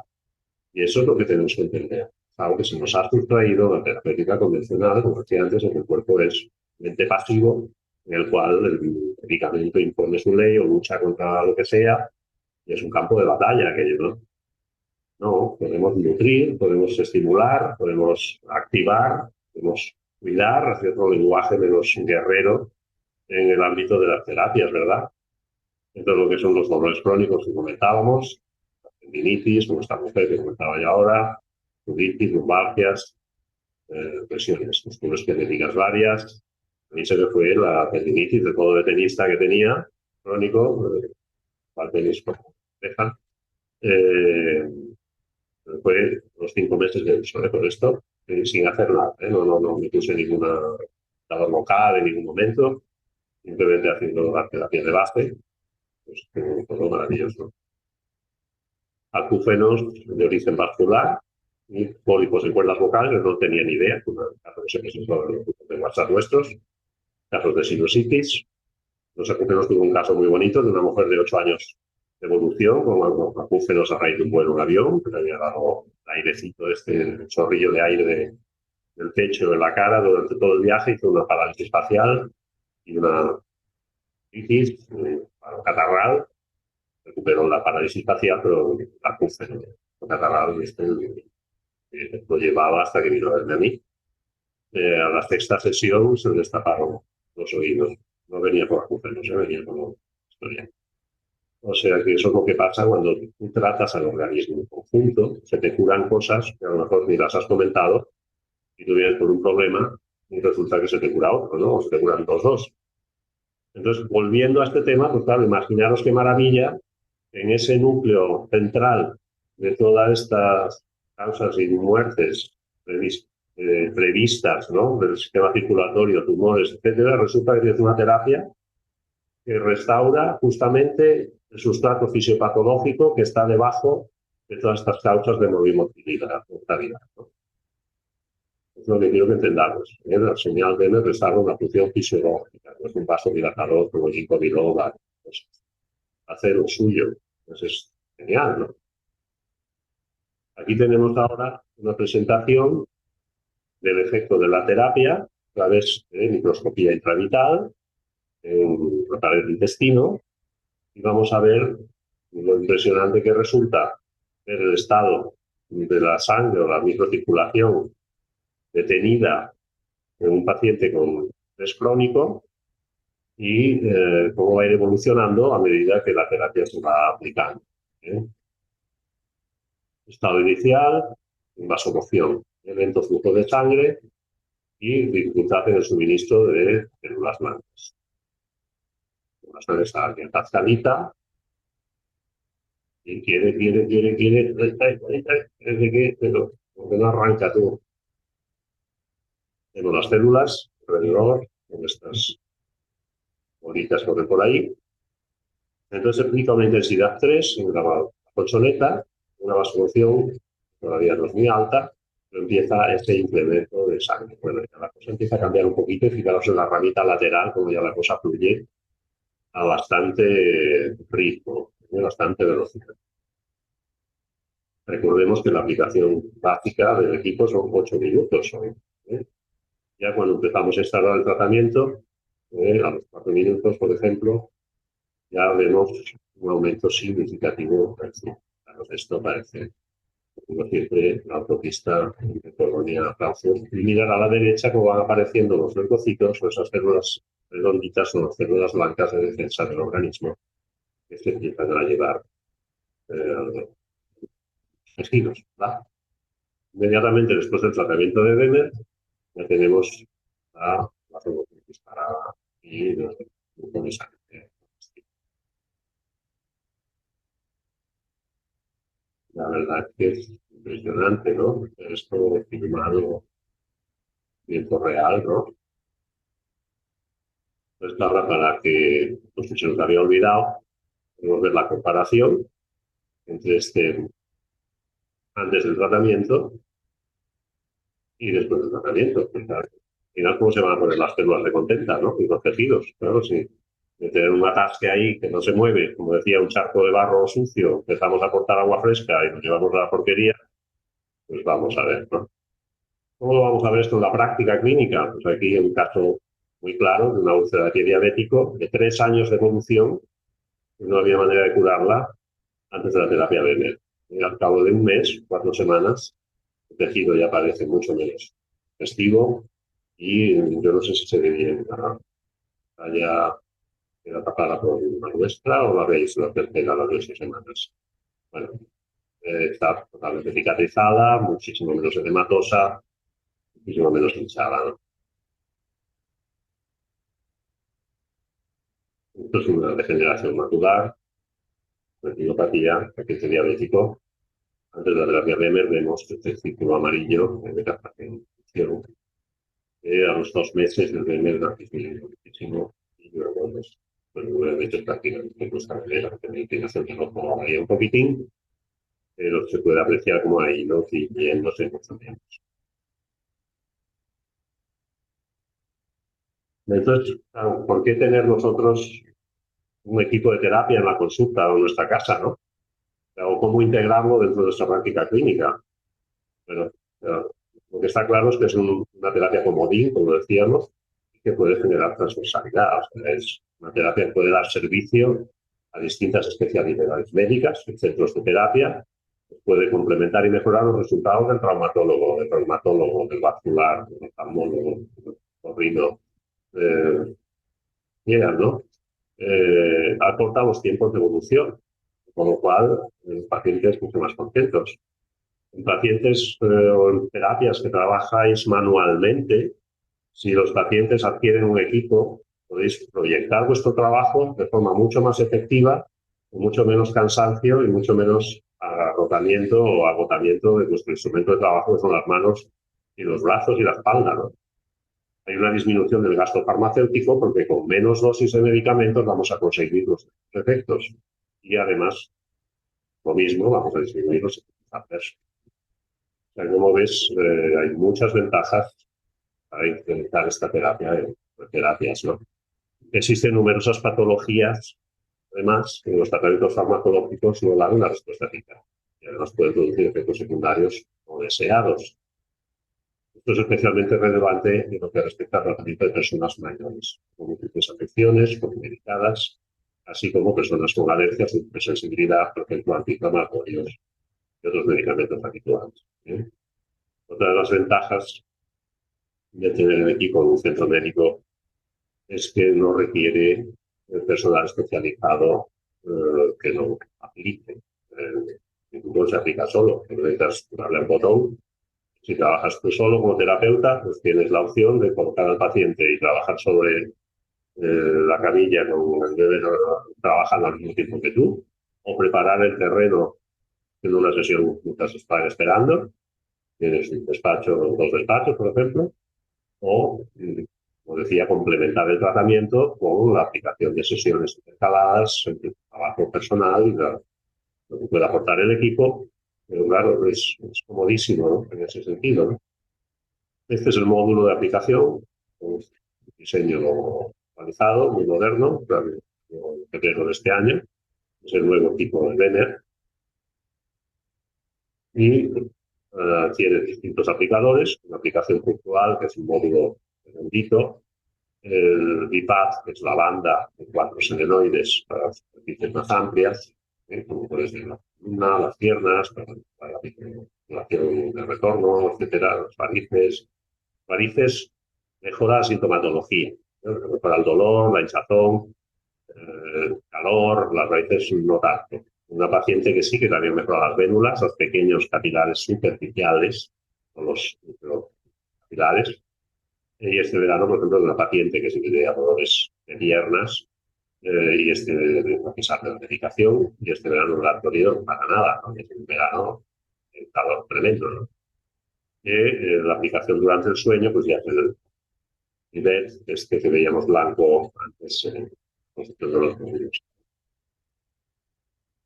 Y eso es lo que tenemos que entender. Es algo que se nos ha sustraído de la terapéutica convencional, como decía antes, en que el cuerpo es un ente pasivo, en el cual el medicamento impone su ley o lucha contra lo que sea, y es un campo de batalla aquello, ¿no? No, podemos nutrir, podemos estimular, podemos activar, podemos cuidar, hacer otro lenguaje menos guerrero en el ámbito de las terapias, ¿verdad? Entonces, lo que son los dolores crónicos que comentábamos, tendinitis, como esta mujer que comentaba yo ahora, uditis, lumbalgias, lesiones musculoesqueléticas varias. A mí se me fue la tendinitis de codo de tenista que tenía, crónico, al tenis como dejan. Fue los 5 meses de uso con esto, sin hacer nada. No me puse ninguna dado local en ningún momento, simplemente haciendo la terapia de base, pues todo maravilloso. Acúfenos de origen vascular y pólipos en cuerdas vocales, no tenía ni idea, casos de presentó en los grupos de WhatsApp nuestros, casos de sinusitis. Los acúfenos tuvo un caso muy bonito de una mujer de 8 años de evolución con acúfenos a raíz de un vuelo en un avión, que le había dado el airecito, el chorrillo de aire del pecho, de la cara durante todo el viaje, hizo una parálisis facial y una crisis catarral. Recuperó la parálisis facial, pero la acúfeno, catarral, lo llevaba hasta que vino a verme a mí. A la sexta sesión se le destaparon los oídos. No venía por acúfeno, se venía como historia. O sea que eso es lo que pasa cuando tú tratas al organismo en conjunto, se te curan cosas que a lo mejor ni las has comentado y tú vienes por un problema y resulta que se te cura otro, ¿no? O se te curan los dos. Entonces, volviendo a este tema, pues claro, imaginaros qué maravilla en ese núcleo central de todas estas causas y muertes previstas, ¿no? Del sistema circulatorio, tumores, etcétera, resulta que tienes una terapia que restaura justamente el sustrato fisiopatológico que está debajo de todas estas causas de mortalidad, ¿no? Es lo que quiero que entendamos. La señal Bennett restaura una función fisiológica, no es un vasodilatador como el ginkgo biloba, pues hace lo suyo. Pues es genial, ¿no? Aquí tenemos ahora una presentación del efecto de la terapia a través de microscopía intravital a través del intestino, y vamos a ver lo impresionante que resulta ver el estado de la sangre o la microcirculación detenida en un paciente con estrés crónico y cómo va a ir evolucionando a medida que la terapia se va aplicando. Estado inicial, vasomoción, lento flujo de sangre y dificultad en el suministro de células blancas. La sangre está atascadita y quiere, pero no arranca tú. Tenemos las células alrededor, con estas bolitas corren por ahí. Entonces se aplica una intensidad 3 en una colchoneta, una vasomoción todavía no es muy alta, pero empieza ese incremento de sangre. Bueno, ya la cosa empieza a cambiar un poquito y fijaros en la ramita lateral, como ya la cosa fluye a bastante ritmo, bastante velocidad. Recordemos que la aplicación básica del equipo son 8 minutos. Ya cuando empezamos a instalar el tratamiento, a los 4 minutos, por ejemplo, ya vemos un aumento significativo. Claro, esto parece, como siempre, la autopista de Colonia Frankfurt. Y mirar a la derecha cómo van apareciendo los leucocitos o esas células redonditas o las células blancas de defensa del organismo que se empiezan a llevar tejidos, ¿verdad? Inmediatamente después del tratamiento de Bennett, ya tenemos la formación disparada y los grupos de sangre. La verdad es que es impresionante, ¿no? Esto filmado en tiempo real, ¿no? Entonces, ahora para que, pues, se nos había olvidado, podemos ver la comparación entre antes del tratamiento y después del tratamiento. Al final, ¿cómo se van a poner las células de contenta, ¿no? Y los tejidos, claro, sí. De tener un atasque ahí que no se mueve, como decía, un charco de barro sucio, empezamos a cortar agua fresca y nos llevamos a la porquería, pues vamos a ver, ¿no? ¿Cómo lo vamos a ver esto en la práctica clínica? Pues aquí hay un caso muy claro de una úlcera de pie diabético de 3 años de evolución, y no había manera de curarla antes de la terapia Bennett. Y al cabo de un mes, 4 semanas, el tejido ya parece mucho menos festivo y yo no sé si se debe haya quedado tapada por una muestra o la veis la tercera a las 2 semanas. Bueno, está totalmente cicatrizada, muchísimo menos edematosa, muchísimo menos hinchada, ¿no? Esto es una degeneración macular, retinopatía, paciente diabético. Antes de la terapia Bennett vemos que este círculo amarillo de captación a los 2 meses del Bennett ha disminuido muchísimo y luego pues 9 meses prácticamente pues la inclinación del ojo ahí un poquitín, pero se puede apreciar como ahí, ¿no? Siguiéndose mucho menos. Entonces, ¿por qué tener nosotros un equipo de terapia en la consulta o en nuestra casa, ¿no? O cómo integrarlo dentro de nuestra práctica clínica. Bueno, Lo que está claro es que es una terapia comodín, como decíamos, que puede generar transversalidad. O sea, es una terapia que puede dar servicio a distintas especialidades médicas, en centros de terapia, puede complementar y mejorar los resultados del traumatólogo, del reumatólogo, del vascular, del oftalmólogo, del otorrino, ¿no? Acorta los tiempos de evolución, con lo cual los pacientes mucho más contentos. En pacientes o en terapias que trabajáis manualmente, si los pacientes adquieren un equipo, podéis proyectar vuestro trabajo de forma mucho más efectiva, con mucho menos cansancio y mucho menos agotamiento o agotamiento de vuestro instrumento de trabajo, que son las manos y los brazos y la espalda, ¿no? Hay una disminución del gasto farmacéutico porque con menos dosis de medicamentos vamos a conseguir los efectos. Y además, lo mismo, vamos a disminuir los efectos adversos. O sea, como ves, hay muchas ventajas para implementar esta terapia de terapias, ¿no? Existen numerosas patologías, además, que los tratamientos farmacológicos no dan una respuesta eficaz y además pueden producir efectos secundarios no deseados. Esto es especialmente relevante en lo que respecta al tratamiento de personas mayores, con múltiples afecciones, polimedicadas, así como personas con alergias o hipersensibilidad, por ejemplo, antiinflamatorios y otros medicamentos habituales. Otra de las ventajas de tener el equipo de un centro médico es que no requiere personal especializado que lo aplique. No se aplica solo, necesitas darle un botón. Si trabajas tú solo como terapeuta, pues tienes la opción de colocar al paciente y trabajar sobre la camilla con el bebé trabajando al mismo tiempo que tú, o preparar el terreno en una sesión mientras están esperando. Tienes un despacho, dos despachos, por ejemplo, o, como decía, complementar el tratamiento con la aplicación de sesiones intercaladas, el trabajo personal y lo que puede aportar el equipo. Pero claro, es comodísimo, ¿no? En ese sentido, ¿no? Este es el módulo de aplicación, un diseño actualizado, muy moderno, en febrero de este año. Es el nuevo tipo de Vener. Y tiene distintos aplicadores, una aplicación puntual, que es un módulo redondito, el bipad, que es la banda de 4 selenoides para superficies más amplias, como puede ser la columna, las piernas, para la articulación de retorno, etcétera, las varices. Varices mejora la sintomatología, ¿no? Mejora el dolor, la hinchazón, calor, las varices no tanto. Una paciente que sí, que también mejora las vénulas, los pequeños capilares superficiales, o los capilares. Y este verano, por ejemplo, una paciente que sí que tenía dolores de piernas y a pesar de la medicación, y este verano no la ha dolido para nada, ¿no? Es un verano calor tremendo, ¿no? La aplicación durante el sueño, pues ya es el nivel este que veíamos blanco antes en los módulos.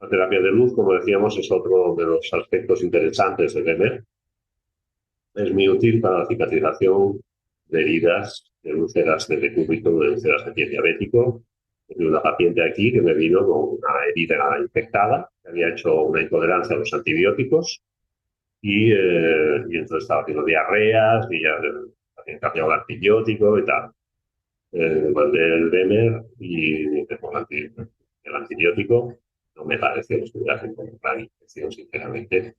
La terapia de luz, como decíamos, es otro de los aspectos interesantes del EMER. Es muy útil para la cicatrización de heridas, de úlceras de decúbito, de úlceras de pie diabético. Tengo una paciente aquí que me vino con una herida infectada, que había hecho una intolerancia a los antibióticos y entonces estaba haciendo diarreas y ya había cambiado el antibiótico y tal. Mandé el Demer y el antibiótico. No me parece que estuviera haciendo una infección, sinceramente.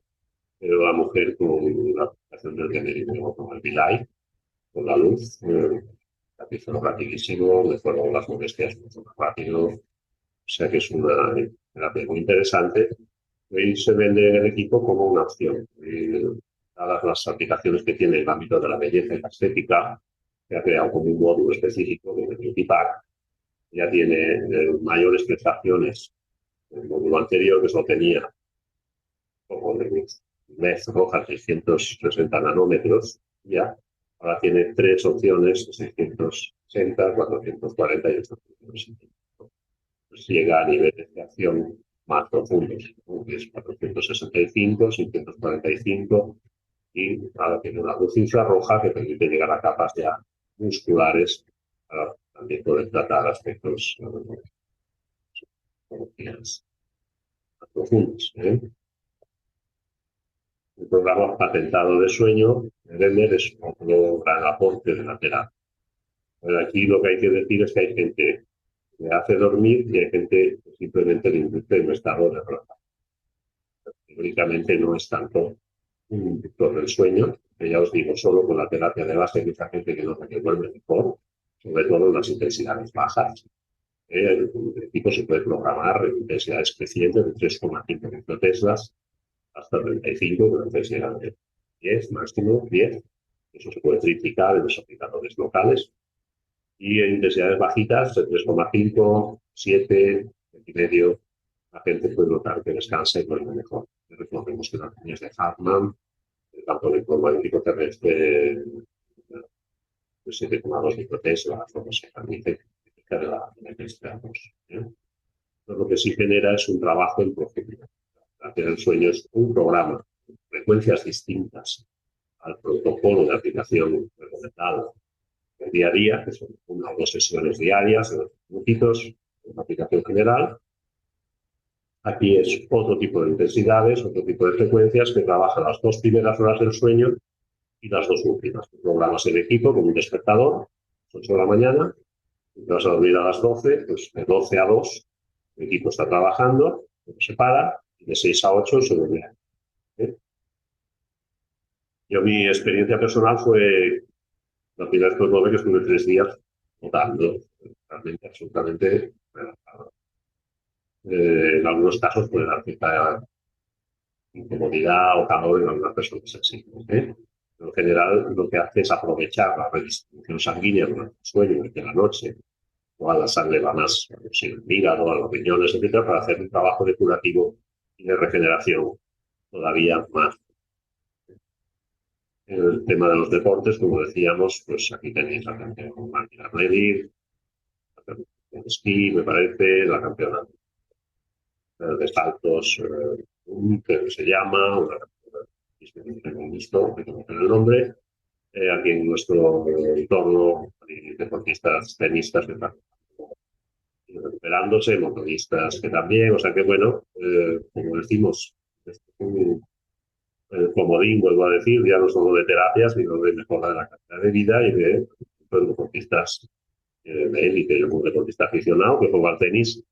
Pero la mujer con la aplicación del Demer con el Vilay, con la luz, la hizo rapidísimo, le fueron las molestias mucho más rápido. O sea que es una terapia muy interesante. Y se vende en el equipo como una opción. Dadas las aplicaciones que tiene en el ámbito de la belleza y la estética, se ha creado como un módulo específico de Beauty Pack. Ya tiene mayores prestaciones. El módulo anterior, que solo tenía como de MEF roja 660 nanómetros, ya ahora tiene 3 opciones, 660, 440 y 860. Pues llega a niveles de acción más profundos, ¿no? Que es 465, 645 y ahora tiene una luz infrarroja que permite llegar a capas ya musculares para también poder tratar aspectos más profundos. El programa patentado de sueño Bender es otro gran aporte de la terapia. Pero aquí lo que hay que decir es que hay gente que le hace dormir y hay gente que simplemente le induce en un estado de relajación. Teóricamente no es tanto un inductor del sueño, que ya os digo, solo con la terapia de base hay mucha gente que nota que duerme mejor, sobre todo en las intensidades bajas. El equipo se puede programar en intensidades crecientes de 3,5 microteslas hasta 35, con intensidad de 10, máximo 10. Eso se puede triplicar en los aplicadores locales. Y en intensidades bajitas, de 3,5, 7, y medio, la gente puede notar que descansa y duerme mejor. Recordemos que las líneas de Hartmann, el campo electromagnético terrestre de 7,2 microteslas, o se permite cerca de la intensidad 2. Lo que sí genera es un trabajo en profundidad. El sueño es un programa con frecuencias distintas al protocolo de aplicación recomendado del día a día, que son 1 o 2 sesiones diarias de 2 minutitos, una aplicación general. Aquí es otro tipo de intensidades, otro tipo de frecuencias que trabajan las 2 primeras horas del sueño y las 2 últimas. Programas el equipo con un despertador, 8 de la mañana, y te vas a dormir a las 12, pues de 12 a 2 el equipo está trabajando, se para, y de 6 a 8 se duerme. Yo, mi experiencia personal fue la primera vez que estuve 3 días notando realmente absolutamente relajado. En algunos casos puede dar cierta incomodidad o calor en algunas personas sensibles. Pero en general lo que hace es aprovechar la redistribución sanguínea durante el sueño, de la noche, o a la sangre va más al hígado, a los riñones, etcétera, para hacer un trabajo de curativo y de regeneración todavía más. El tema de los deportes, como decíamos, pues aquí tenéis la campeona Martina Levy, la campeona de esquí, me parece, la campeona de saltos, que se llama, una campeona el nombre. Aquí en nuestro entorno hay deportistas, tenistas que están recuperándose, motoristas que también, o sea que bueno, como decimos, el comodín, vuelvo a decir, ya no solo de terapias, sino de mejora de la calidad de vida y de deportistas de élite. Yo como deportista aficionado que juego al tenis,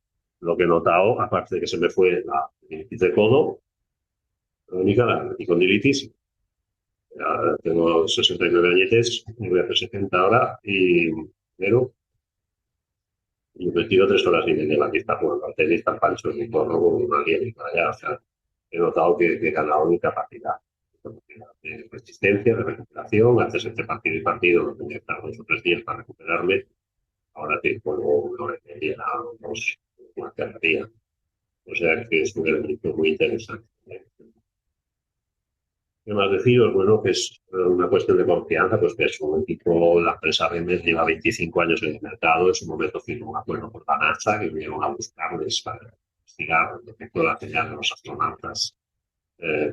lo que he notado, aparte de que se me fue la tendinitis de codo, crónica, la epicondilitis, ya tengo 69 añetes, me voy a hacer 70 ahora, pero y me tiro 3 horas y media la pista jugando al tenis, tan pancho en mi corro con una guía y para allá. O sea, he notado que he ganado mi capacidad de resistencia, de recuperación. Antes entre partido y partido no tenía que estar 2 o 3 días para recuperarme. Ahora te juego 1 hora y media, 2, una cada día. O sea que es un elemento muy interesante. ¿Qué más deciros? Bueno, que es una cuestión de confianza, pues que es un equipo, la empresa Bender lleva 25 años en el mercado, en su momento firmó un acuerdo con la NASA, que vinieron a buscarles para investigar el efecto de la señal de los astronautas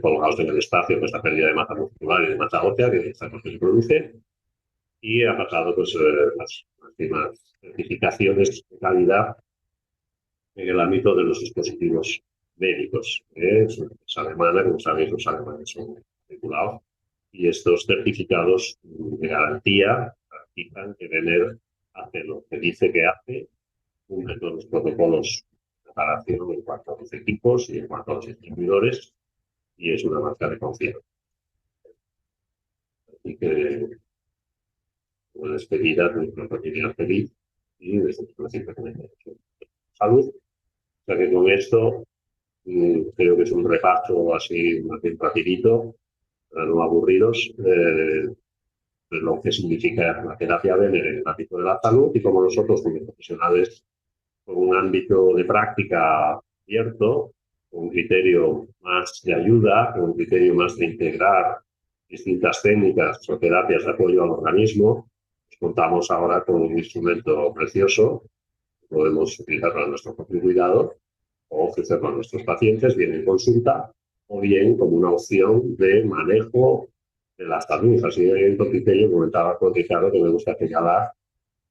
colgados en el espacio, pues la pérdida de masa muscular y de masa ósea que sabemos que se produce, y ha pasado pues las últimas certificaciones de calidad en el ámbito de los dispositivos médicos. Es una empresa alemana, como sabéis, los alemanes son articulados, y estos certificados de garantía garantizan que Venner hace lo que dice que hace, cumple todos los protocolos de preparación en cuanto a los equipos y en cuanto a los distribuidores, y es una marca de confianza. Así que, como despedida, nuestra cotidiana feliz y desde siempre salud. O sea que con esto creo que es un repaso así más bien rapidito, no aburridos, de lo que significa la terapia Venner en el ámbito de la salud y como nosotros como profesionales con un ámbito de práctica abierto, con un criterio más de ayuda, con un criterio más de integrar distintas técnicas o terapias de apoyo al organismo. Contamos ahora con un instrumento precioso que podemos utilizar para nuestro propio cuidado o ofrecerlo a nuestros pacientes, bien en consulta o bien como una opción de manejo de la salud. Así en el criterio comentaba con Ricardo que me gusta señalar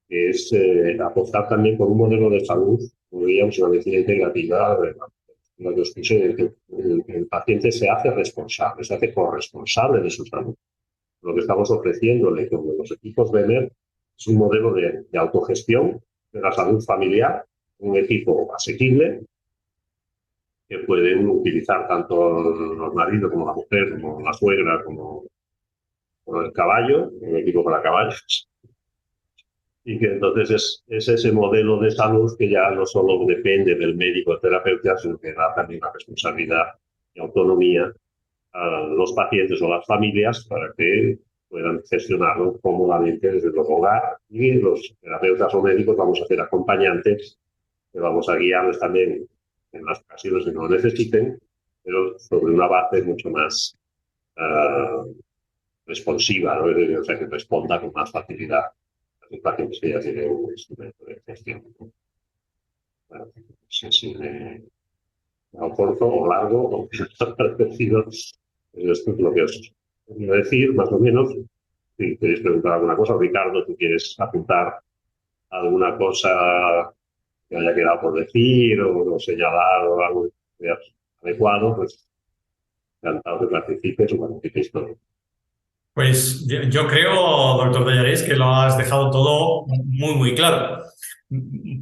que es apostar también por un modelo de salud, como diríamos, una medicina integrativa, lo que os puse, que el paciente se hace responsable, se hace corresponsable de su salud. Lo que estamos ofreciéndole con los equipos BEMER es un modelo de autogestión de la salud familiar, un equipo asequible que pueden utilizar tanto los maridos como la mujer, como la suegra, como el caballo, un equipo para caballos. Y que entonces es ese modelo de salud que ya no solo depende del médico terapeuta, sino que da también la responsabilidad y autonomía a los pacientes o las familias para que puedan gestionarlo cómodamente desde el hogar, y los terapeutas o médicos vamos a ser acompañantes que vamos a guiarles también en las ocasiones que no lo necesiten, pero sobre una base mucho más responsiva, ¿no? O sea, que responda con más facilidad a los pacientes que ya tienen un instrumento de gestión. Bueno, no sé si me o corto o largo o parecido. Esto es lo que os voy a decir, más o menos. Si queréis preguntar alguna cosa, Ricardo, tú quieres apuntar alguna cosa que haya quedado por decir o señalar o algo que veas adecuado, pues encantado que participes o participéis todos. Pues yo creo, doctor Dallarés, que lo has dejado todo muy claro.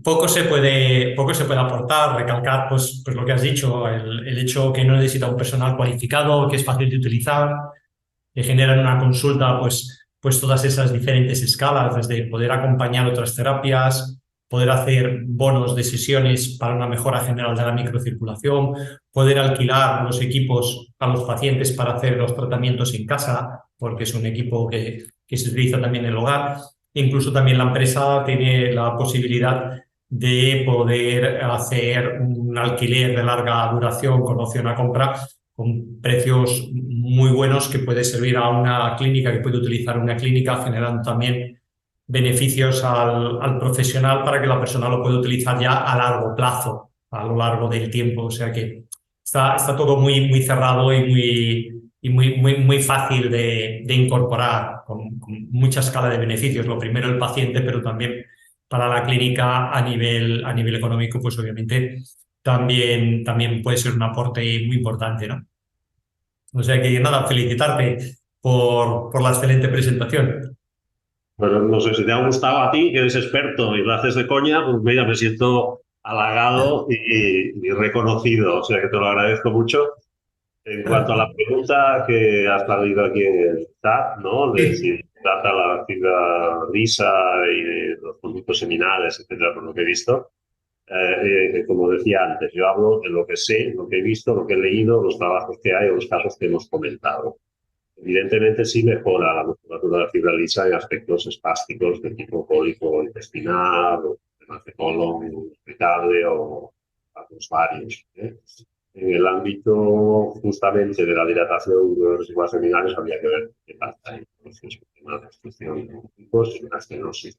Poco se puede aportar, recalcar pues lo que has dicho, el hecho que no necesita un personal cualificado, que es fácil de utilizar, que generan una consulta pues todas esas diferentes escalas, desde poder acompañar otras terapias, poder hacer bonos de sesiones para una mejora general de la microcirculación, poder alquilar los equipos a los pacientes para hacer los tratamientos en casa, porque es un equipo que se utiliza también en el hogar. Incluso también la empresa tiene la posibilidad de poder hacer un alquiler de larga duración con opción a compra con precios muy buenos que puede servir a una clínica, que puede utilizar una clínica, generando también beneficios al profesional para que la persona lo pueda utilizar ya a largo plazo, a lo largo del tiempo. O sea que está todo muy cerrado y muy fácil de incorporar, con mucha escala de beneficios. Lo primero el paciente, pero también para la clínica a nivel económico, pues obviamente también puede ser un aporte muy importante, ¿no? O sea que nada, felicitarte por la excelente presentación. Bueno, no sé si te ha gustado a ti, que eres experto y lo haces de coña, pues mira, me siento halagado y reconocido, o sea que te lo agradezco mucho. En cuanto a la pregunta que has salido aquí en el chat, ¿no? De Sí. si trata la fibra lisa y de los conductos seminales, etcétera, por lo que he visto, como decía antes, yo hablo de lo que sé, lo que he visto, lo que he leído, los trabajos que hay o los casos que hemos comentado. Evidentemente sí mejora la musculatura de la fibra lisa en aspectos espásticos de tipo cólico intestinal, o temas de colon irritable o los varios. En el ámbito justamente de la dilatación de los residuos seminales habría que ver qué pasa ahí. Si es un tema de obstrucción de tipos, si es una estenosis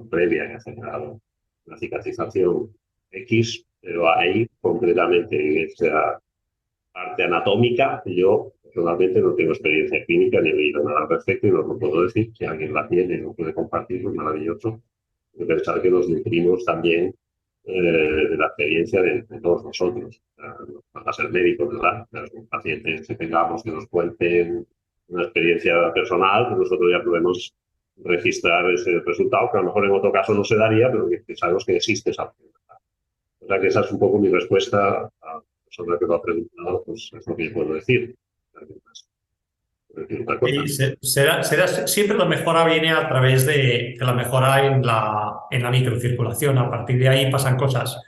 previa que ha generado una cicatrización X, pero ahí concretamente en esa parte anatómica yo personalmente no tengo experiencia clínica ni he leído nada al respecto y no lo puedo decir. Si alguien la tiene y no puede compartirlo, es maravilloso. Hay que pensar que nos nutrimos también de la experiencia de todos nosotros. No van a ser médicos, ¿verdad? Los pacientes que tengamos que nos cuenten una experiencia personal, pues nosotros ya podemos registrar ese resultado, que a lo mejor en otro caso no se daría, pero que sabemos que existe esa opción. O sea que esa es un poco mi respuesta a la persona que lo ha preguntado, pues es lo que yo puedo decir. Y siempre la mejora viene a través de la mejora en la microcirculación. A partir de ahí pasan cosas,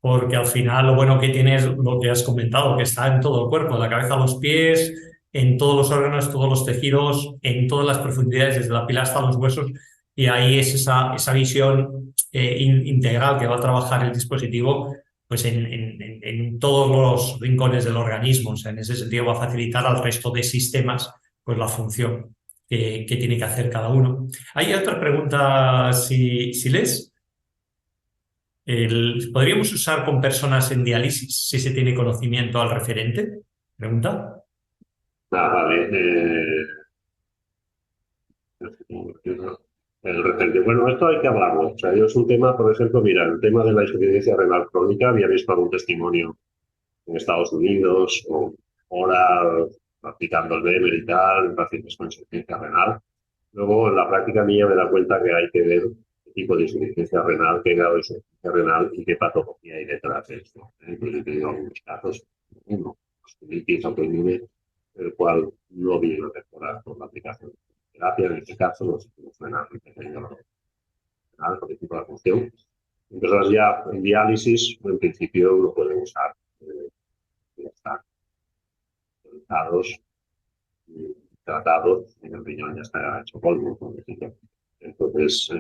porque al final lo bueno que tienes, lo que has comentado, que está en todo el cuerpo, de la cabeza a los pies, en todos los órganos, todos los tejidos, en todas las profundidades, desde la piel hasta los huesos, y ahí es esa visión integral que va a trabajar el dispositivo pues en todos los rincones del organismo. O sea, en ese sentido va a facilitar al resto de sistemas pues la función que tiene que hacer cada uno. Hay otra pregunta, si lees. ¿Podríamos usar con personas en diálisis si se tiene conocimiento al referente? Pregunta. Vale. El referente. Bueno, esto hay que hablarlo. O sea, yo es un tema, por ejemplo, mira, el tema de la insuficiencia renal crónica, había visto algún testimonio en Estados Unidos o ahora practicando el BEMER y tal, en pacientes con insuficiencia renal. Luego, en la práctica mía me da cuenta que hay que ver qué tipo de insuficiencia renal, qué grado de insuficiencia renal y qué patología hay detrás de esto. Entonces, he tenido algunos casos, uno, colitis autoinmune, el cual no viene a mejorar por la aplicación de terapia, en este caso, los renal, renal, por el tipo de función. En personas ya en diálisis, en principio lo pueden usar, ya están tratados, tratados, en el riñón ya está hecho polvo, por decirlo. Entonces,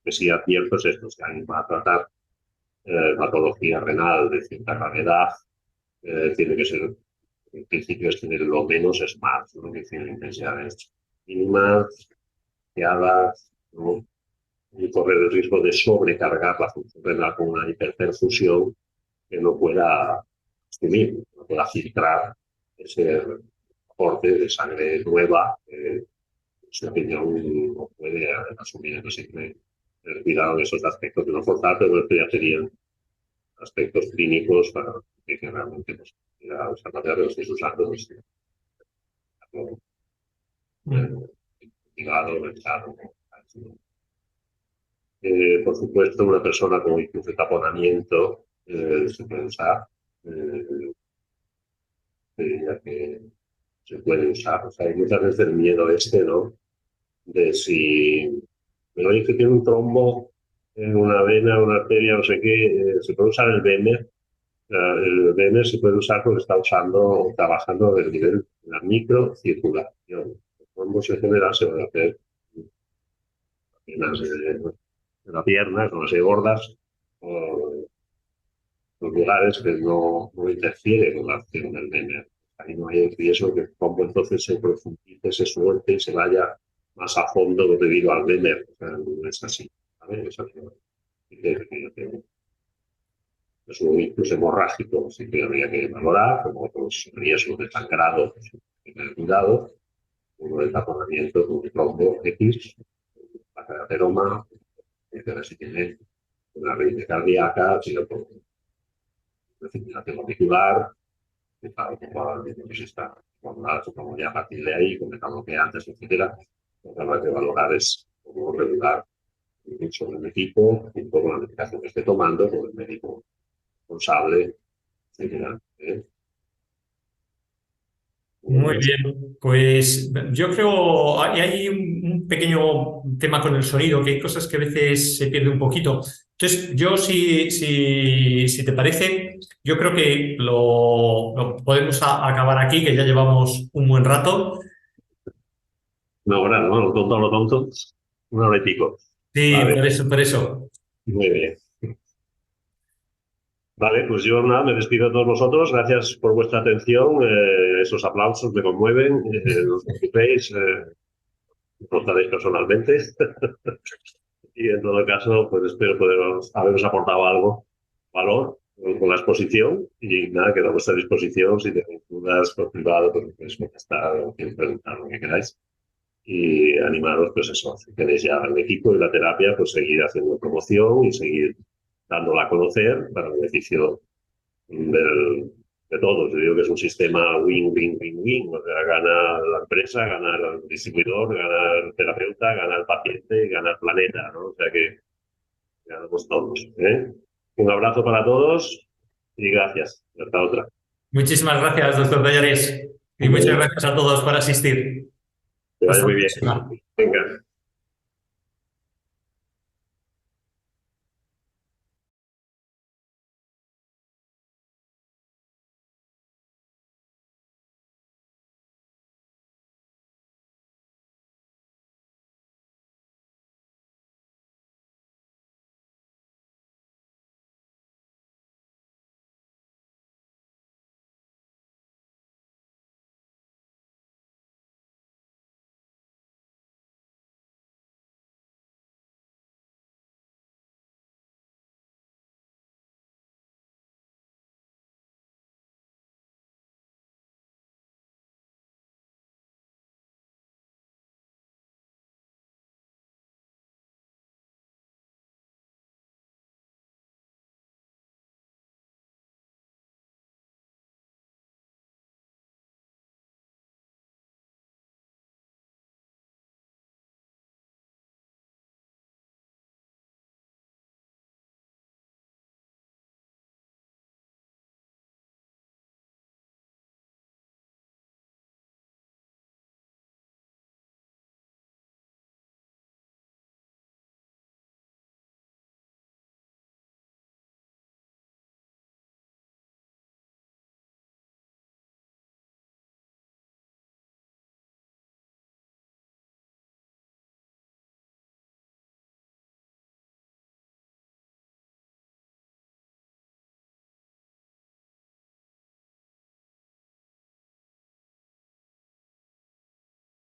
que sí advierto es esto, que alguien va a tratar patología renal de cierta gravedad, tiene que ser, en principio, es tener lo menos es más, ¿no? Que tiene intensidades mínimas, fiadas, ¿no? Y correr el riesgo de sobrecargar la función renal con una hiperperfusión que no pueda asumir, no pueda filtrar ese aporte de sangre nueva su opinión no puede asumir. Entonces, siempre tener cuidado en esos aspectos de no forzar, pero esto ya serían aspectos clínicos para que realmente pues, usar material que lo estéis usando, pues, investigado, revisado. Por supuesto, una persona con ictus de taponamiento se puede usar, ya que se puede usar. O sea, hay muchas veces el miedo este, ¿no? De si me oye que tiene un trombo en una vena, una arteria, no sé qué, se puede usar el BEMER. El BEMER se puede usar porque está usando o trabajando del nivel de la microcirculación. Los trombos en general se van a hacer en la pierna, no sé, gordas, o los lugares que no interfiere con la acción del BEMER. Ahí no hay riesgo que el trombo entonces se profundice, se suelte y se vaya más a fondo debido al BEMER. O sea, no es así. ¿Vale? Es así. Es un ictus hemorrágico, sí que habría que valorar, como otros riesgos de sangrado, pues, hay que tener cuidado, uno de taponamiento con un trombo X, la ateroma, pero si tiene una arritmia cardíaca, si no por una fibrilación auricular, que claro, que probablemente pues está como ya a partir de ahí, con metabloqueantes, etcétera, lo que habrá que valorar es cómo regular el uso del equipo, junto con la medicación que esté tomando, con el médico responsable, etcétera. Muy bien, pues yo creo hay un pequeño tema con el sonido, que hay cosas que a veces se pierde un poquito. Entonces, yo si te parece, yo creo que lo podemos acabar aquí, que ya llevamos un buen rato. Una hora, ¿no? Lo tonto, una hora y pico. Sí, Vale, por eso, por eso. muy bien. Vale, pues yo nada, me despido de todos vosotros. Gracias por vuestra atención. Esos aplausos me conmueven. No os preocupéis, me contaréis personalmente. Y en todo caso, pues espero poder haberos aportado algo, valor, con la exposición. Y nada, quedo a vuestra disposición. Si tenéis dudas por privado, pues me podéis contestar o preguntar lo que queráis. Y animaros, pues eso, si tenéis ya el equipo y la terapia, pues seguir haciendo promoción y seguir dándola a conocer para el beneficio del, de todos. Yo digo que es un sistema win-win-win-win, o sea, gana la empresa, gana el distribuidor, gana el terapeuta, gana el paciente y gana el planeta, ¿no? O sea que ganamos todos, ¿eh? Un abrazo para todos y gracias. Hasta otra. Muchísimas gracias, doctor Tallares, y muchas Hombre, gracias a todos por asistir. que vaya Hasta la muy bien. próxima. Venga.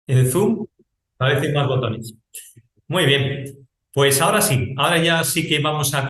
En Zoom, cada vez hay más botones. Muy bien. Pues ahora sí, ahora ya sí que vamos a